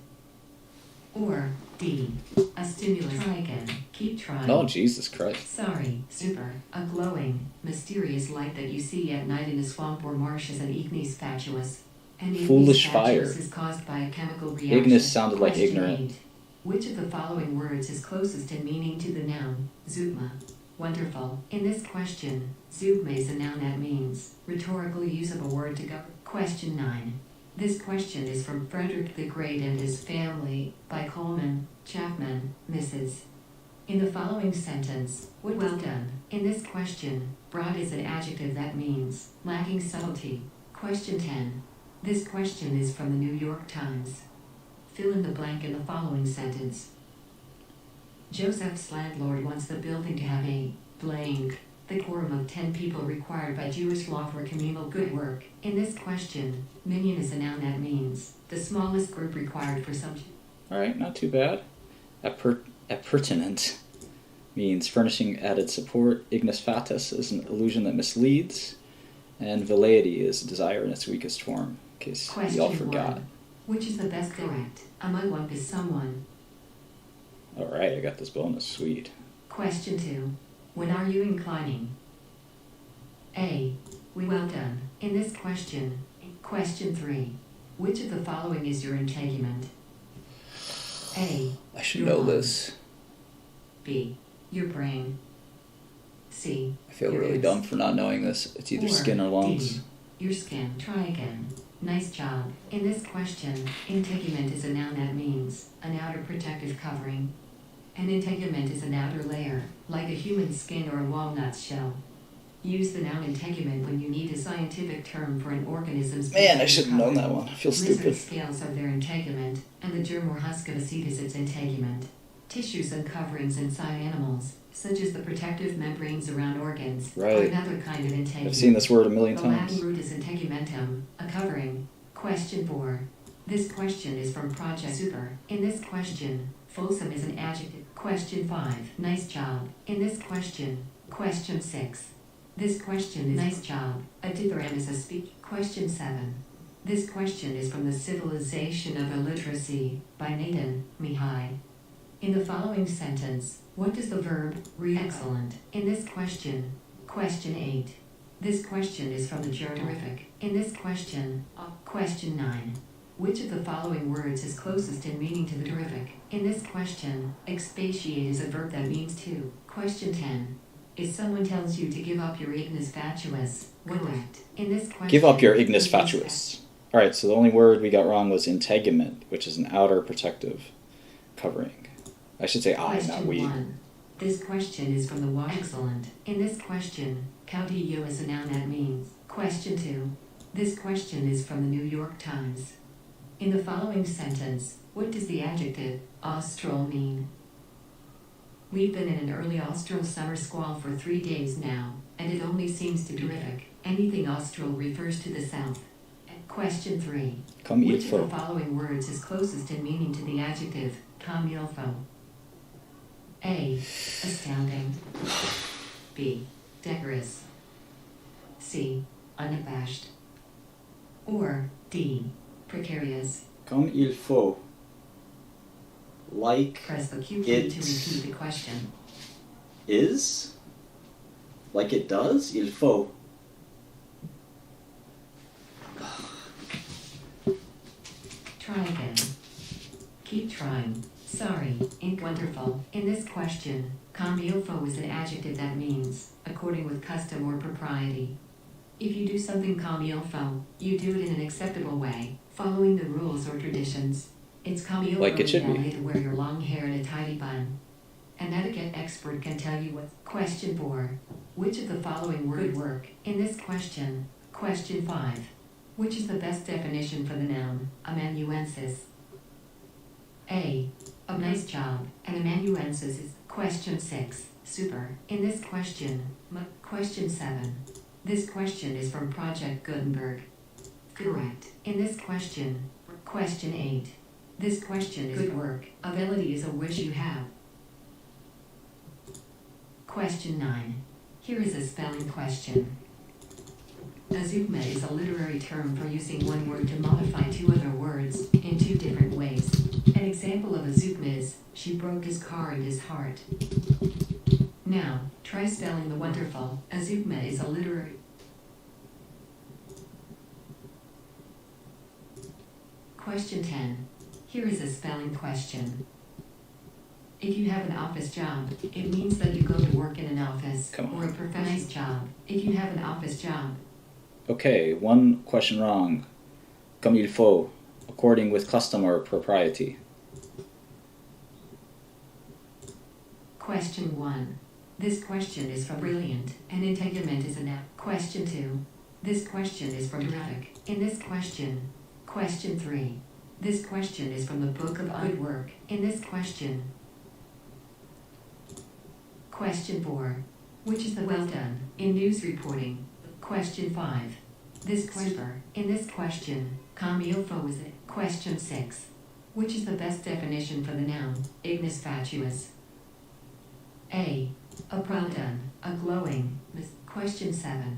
Speaker 2: Or D. A stimulus. Try again. Keep trying.
Speaker 1: Oh, Jesus Christ.
Speaker 2: Sorry. Super. A glowing, mysterious light that you see at night in a swamp or marsh is an ignis fatuus. An ignis
Speaker 1: Foolish
Speaker 2: fatuus
Speaker 1: fire.
Speaker 2: is caused by a chemical reaction.
Speaker 1: Ignis sounded like
Speaker 2: Question
Speaker 1: ignorant.
Speaker 2: 8. Which of the following words is closest in meaning to the noun zeugma? Wonderful. In this question, zeugma is a noun that means rhetorical use of a word to go. Question 9. This question is from Frederick the Great and His Family by Coleman, Chapman, Mrs. In the following sentence, what well done. In this question, broad is an adjective that means lacking subtlety. Question 10. This question is from the New York Times. Fill in the blank in the following sentence. Joseph's landlord wants the building to have a blank, the quorum of 10 people required by Jewish law for communal good work. In this question, minion is a noun that means the smallest group required for some.
Speaker 1: Alright, not too bad. Appurtenant means furnishing added support. Ignis fatuus is an illusion that misleads. And velleity is desire in its weakest form, in case
Speaker 2: Question
Speaker 1: y'all forgot.
Speaker 2: 1. Which is the best correct? Among one is someone.
Speaker 1: Alright, I got this bonus. Sweet.
Speaker 2: Question 2. When are you inclining? A. Well done. In this question, question 3. Which of the following is your integument? A.
Speaker 1: I should
Speaker 2: Your
Speaker 1: know
Speaker 2: lung.
Speaker 1: this.
Speaker 2: B. Your brain. C.
Speaker 1: I feel
Speaker 2: your
Speaker 1: really
Speaker 2: ribs.
Speaker 1: dumb for not knowing this. It's either skin or lungs.
Speaker 2: D. Your skin. Try again. Nice job. In this question, integument is a noun that means an outer protective covering. An integument is an outer layer, like a human skin or a walnut shell. Use the noun integument when you need a scientific term for an organism's
Speaker 1: Man, I
Speaker 2: protective
Speaker 1: should have known that
Speaker 2: covering.
Speaker 1: one. I feel
Speaker 2: Lizard
Speaker 1: stupid.
Speaker 2: scales are their integument, and the germ or husk of a seed is its integument. Tissues and coverings inside animals, such as the protective membranes around organs, are
Speaker 1: Right.
Speaker 2: another kind of integument.
Speaker 1: I've seen this word a million
Speaker 2: The
Speaker 1: times.
Speaker 2: Latin root is integumentum, a covering. Question 4. This question is from Project Super. In this question, fulsome is an adjective. Question 5. Nice job. In this question, question 6. This question is nice job. A dithyramb is a speech. Question 7. This question is from The Civilization of Illiteracy by Nathan Mihai. In the following sentence, what does the verb excellent? In this question, question 8. This question is from the Journalific. In this question, question 9. Which of the following words is closest in meaning to the terrific? In this question, expatiate is a verb that means to. Question 10. is someone tells you to give up your ignis fatuus. Correct. In this question,
Speaker 1: Give up your ignis fatuus. All right, so the only word we got wrong was integument, which is an outer protective covering. I should say I,
Speaker 2: Question
Speaker 1: not we.
Speaker 2: 1. This question is from the Excellent. In this question, caudillo is a noun that means. Question 2. This question is from the New York Times. In the following sentence, what does the adjective austral mean? We've been in an early austral summer squall for 3 days now, and it only seems to be terrific. Anything austral refers to the south. Question 3.
Speaker 1: Comme il
Speaker 2: Which of the
Speaker 1: faut.
Speaker 2: following words is closest in meaning to the adjective comme il faut? A. Astounding. B. Decorous. C. Unabashed. Or D. Precarious.
Speaker 1: Comme il faut. Like
Speaker 2: Press the Q key
Speaker 1: it
Speaker 2: to repeat the question.
Speaker 1: is? Like it does? Il faut.
Speaker 2: Try again. Keep trying. Sorry. Wonderful. In this question, comme il faut is an adjective that means according with custom or propriety. If you do something comme il faut, you do it in an acceptable way, following the rules or traditions. It's comme il
Speaker 1: Like
Speaker 2: faut
Speaker 1: it should be.
Speaker 2: ballet to wear your long hair in a tidy bun. An etiquette expert can tell you what. Question 4. Which of the following would work in this question? Question 5. Which is the best definition for the noun amanuensis? A. A nice job. An amanuensis is. Question 6. Super. In this question, question 7. This question is from Project Gutenberg. Correct. In this question, question 8. This question is good work. Ability is a wish you have. Question 9. Here is a spelling question. Azugma is a literary term for using one word to modify two other words in two different ways. An example of azugma is, she broke his car and his heart. Now, try spelling the wonderful. Azugma is a literary... Question 10. Here is a spelling question. If you have an office job, it means that you go to work in an office.
Speaker 1: Come on.
Speaker 2: Or a professional job. If you have an office job.
Speaker 1: Okay, one question wrong. Comme il faut, according with custom or propriety.
Speaker 2: Question 1. This question is from Brilliant, and integument is a noun. Question 2. This question is from Terrific. In this question. Question 3. This question is from the Book of Good Work. In this question. Question 4. Which is the well done in news reporting? Question 5. This question. In this question, comme il faut is it? Question 6. Which is the best definition for the noun ignis fatuus? A. A well done, a glowing. Question 7.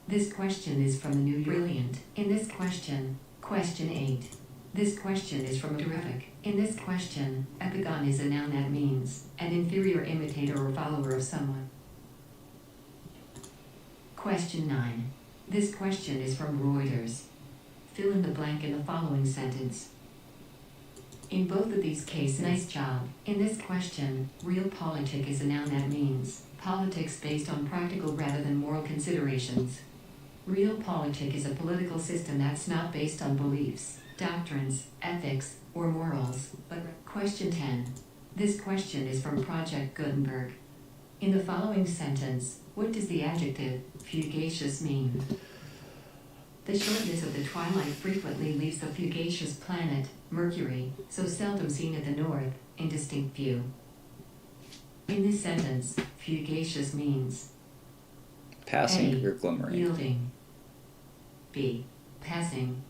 Speaker 2: This question is from the New Brilliant. In this question, question 8. This question is from Terrific. In this question, epigon is a noun that means an inferior imitator or follower of someone. Question 9. This question is from Reuters. Fill in the blank in the following sentence. In both of these cases, nice job. In this question, realpolitik is a noun that means politics based on practical rather than moral considerations. Realpolitik is a political system that's not based on beliefs, doctrines, ethics, or morals, but question 10. This question is from Project Gutenberg. In the following sentence, what does the adjective fugacious mean? The shortness of the twilight frequently leaves the fugacious planet, Mercury, so seldom seen at the north, in distinct view. In this sentence, fugacious means
Speaker 1: Passing
Speaker 2: A.
Speaker 1: or glimmering.
Speaker 2: Yielding. B. Passing.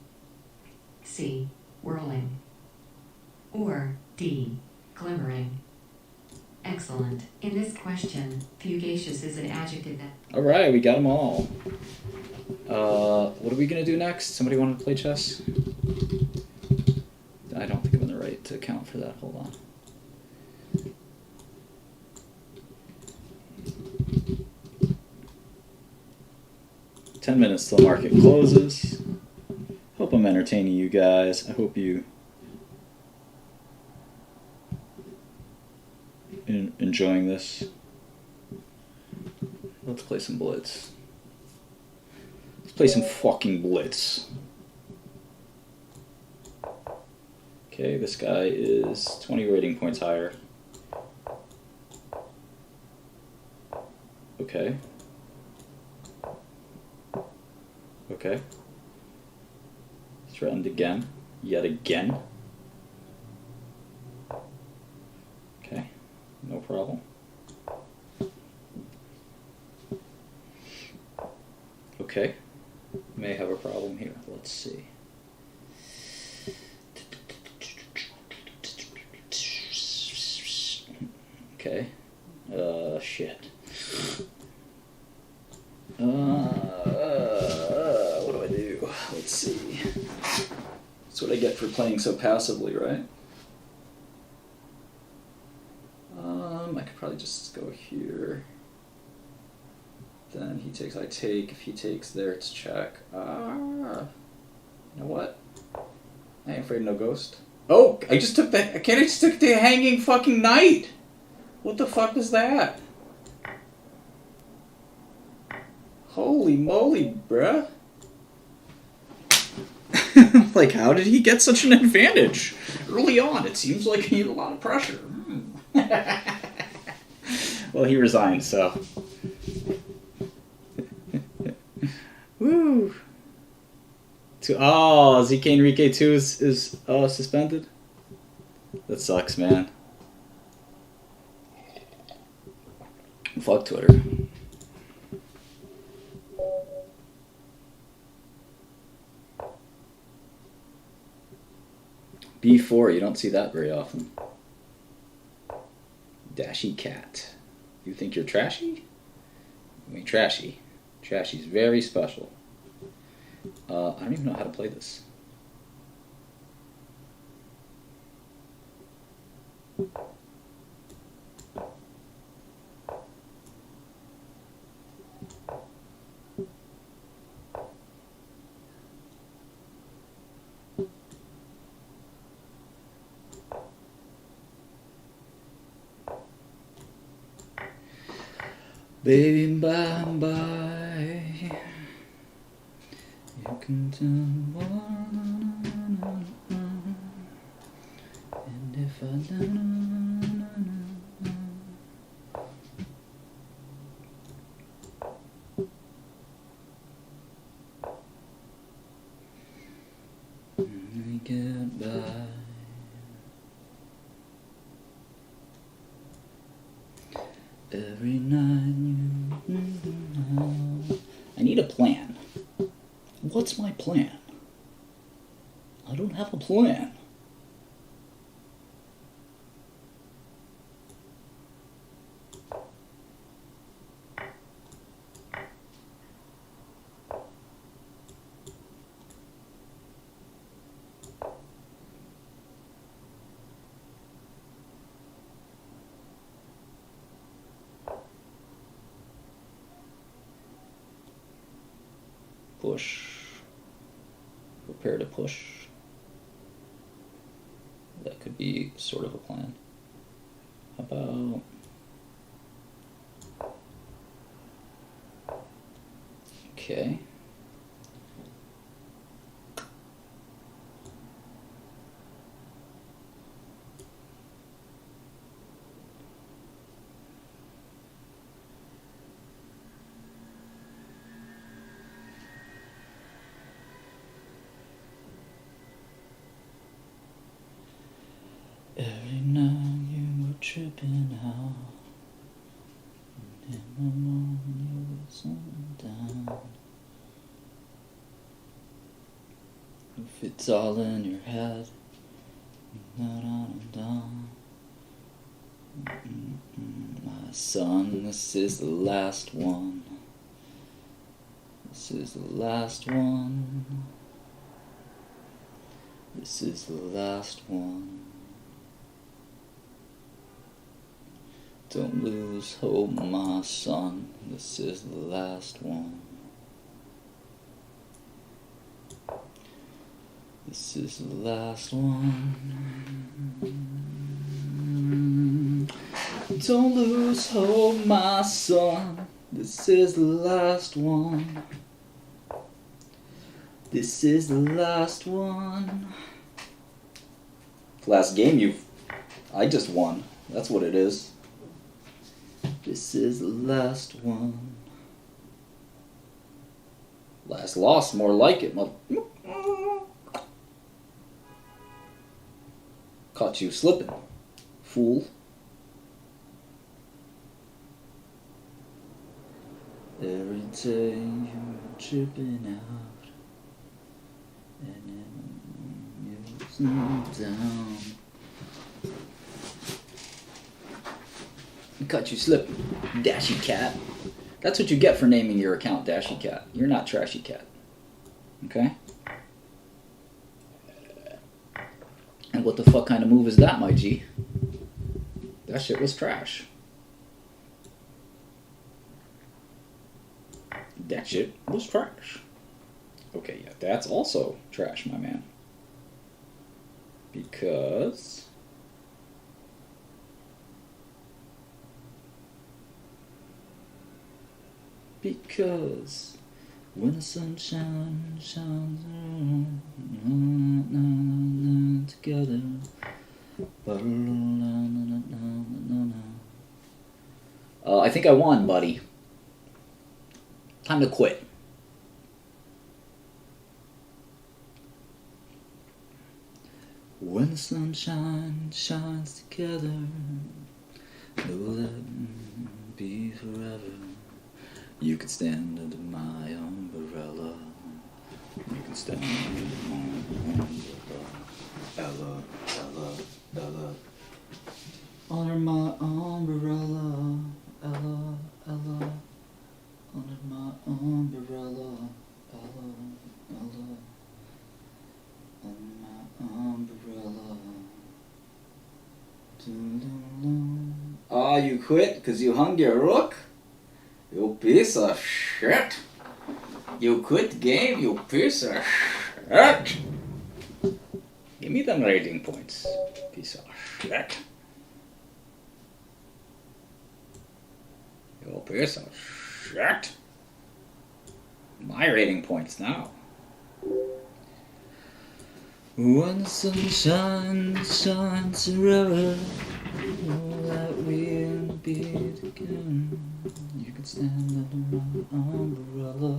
Speaker 2: C. Whirling. Or D. Glimmering. Excellent. In this question, fugacious is an adjective that...
Speaker 1: Alright, we got them all. What are we going to do next? Somebody want to play chess? I don't think I'm in the right to account for that. Hold on. $10 minutes till the market closes. Hope I'm entertaining you guys. I hope you enjoying this. Let's play some Blitz. Let's play some fucking Blitz. Okay, this guy is 20 rating points higher. Okay. Okay. Threatened again. Yet again. Okay. No problem. Okay. May have a problem here. Let's see. Okay. Shit. What do I do? Let's see. That's what I get for playing so passively, right? I could probably just go here. Then he takes, I take. If he takes there, it's check. You know what? I ain't afraid of no ghost. Oh, I just took the, I just took the hanging fucking knight. What the fuck is that? Holy moly, bruh. Like, how did he get such an advantage? Early on, it seems like he had a lot of pressure. Well, he resigned, so. Woo. Oh, ZK Enrique 2 is suspended? That sucks, man. Fuck Twitter. B4, you don't see that very often. Dashy cat. You think you're trashy? I mean, trashy. Trashy's very special. I don't even know how to play this. Baby, bye-bye. You can tell and if I get by. Every night I need a plan. What's my plan? I don't have a plan. Push. Prepare to push. That could be sort of a plan. How about... Okay. Every night you were tripping out, and in the morning you were slowing down. If it's all in your head, my son, this is the last one. This is the last one. This is the last one. Don't lose hope, my son. This is the last one. This is the last one. Don't lose hope, my son. This is the last one. This is the last one. Last game I just won. That's what it is. This is the last one. Last loss, more like it. Caught you slipping, fool. Every day you're tripping out, and then you're down. Caught you slipping, Dashy Cat. That's what you get for naming your account Dashy Cat. You're not Trashy Cat. Okay? And what the fuck kind of move is that, my G? That shit was trash. That shit was trash. Okay, yeah, that's also trash, my man. Because... when the sun shines together. I think I won, buddy. Time to quit. When the sun shines together, know that be forever. You can stand under my umbrella. You can stand under my umbrella. Ella. Under my umbrella. Ella. Under my umbrella. Ella. Under my umbrella. Ah, you quit because you hung your rook? You piece of shit. You quit the game, you piece of shit. Give me them rating points, piece of shit. You piece of shit. My rating points now. When the sun shines forever, know that we'll be together. You can stand under my umbrella.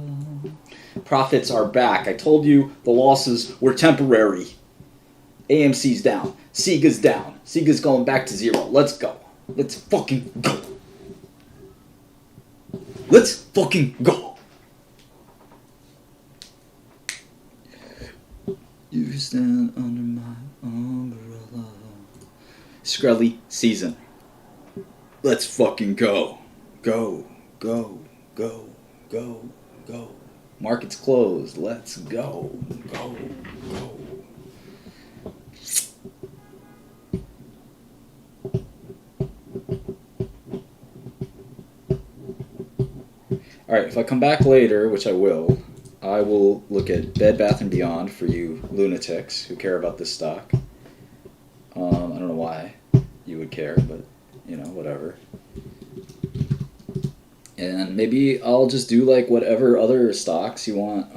Speaker 1: Profits are back. I told you the losses were temporary. AMC's down. Sega's down. Sega's going back to 0. Let's go. Let's fucking go. Let's fucking go. You stand under my umbrella. Shkreli season. Let's fucking go. Go. Market's closed. Let's go. Alright, if I come back later, which I will look at Bed Bath & Beyond for you lunatics who care about this stock. I don't know why you would care, but, you know, whatever. And maybe I'll just do, like, whatever other stocks you want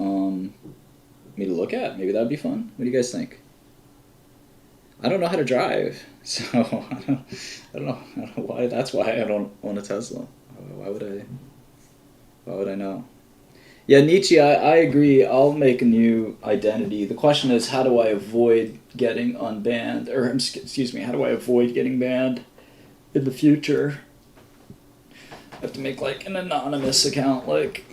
Speaker 1: me to look at. Maybe that'd be fun. What do you guys think? I don't know how to drive, so I don't know why. That's why I don't own a Tesla. Why would I know? Yeah, Nietzsche, I agree. I'll make a new identity. The question is, how do I avoid getting unbanned? Or, excuse me, how do I avoid getting banned in the future? I have to make, like, an anonymous account, like...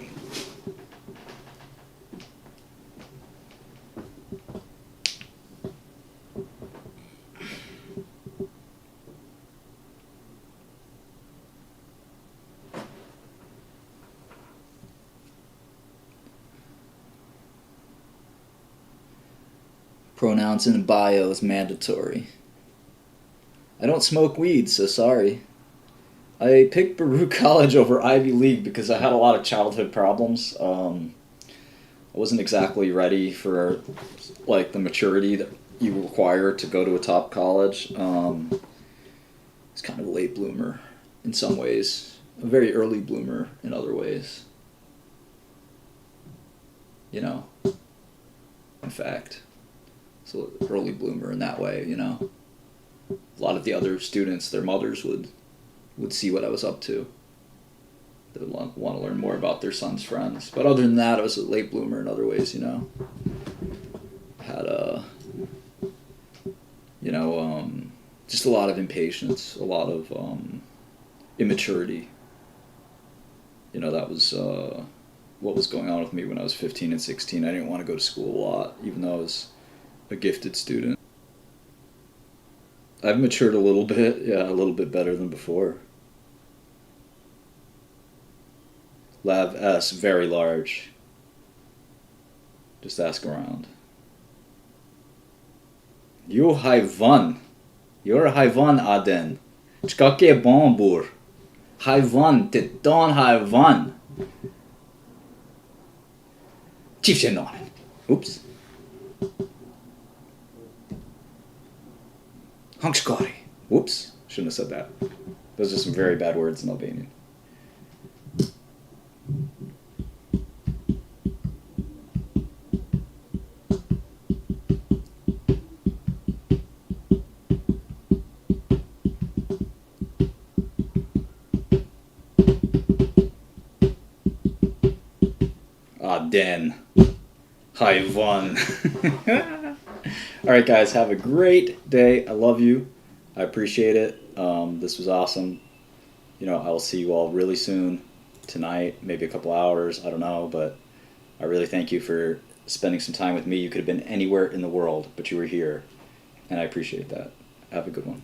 Speaker 1: Pronouns in the bio is mandatory. I don't smoke weed, so sorry. I picked Baruch College over Ivy League because I had a lot of childhood problems. I wasn't exactly ready for, like, the maturity that you require to go to a top college. It's kind of a late bloomer in some ways. a very early bloomer in other ways. You know, in fact. So early bloomer in that way, you know. A lot of the other students, their mothers would see what I was up to. They would want to learn more about their son's friends. But other than that, I was a late bloomer in other ways, you know. Had just a lot of impatience, a lot of immaturity. You know, that was what was going on with me when I was 15 and 16. I didn't want to go to school a lot, even though I was a gifted student. I've matured a little bit, yeah, a little bit better than before. Lav S, very large. Just ask around. You hayvan. You're a hayvan, Aden. Çkake bombur. Hayvan, teton hayvan. Çiftçenon. Oops. Shkreli. Whoops. Shouldn't have said that. Those are some very bad words in Albanian. Den. Hayvan. Alright guys, have a great day. I love you. I appreciate it. This was awesome. You know, I will see you all really soon. Tonight, maybe a couple hours, I don't know, but I really thank you for spending some time with me. You could have been anywhere in the world, but you were here, and I appreciate that. Have a good one.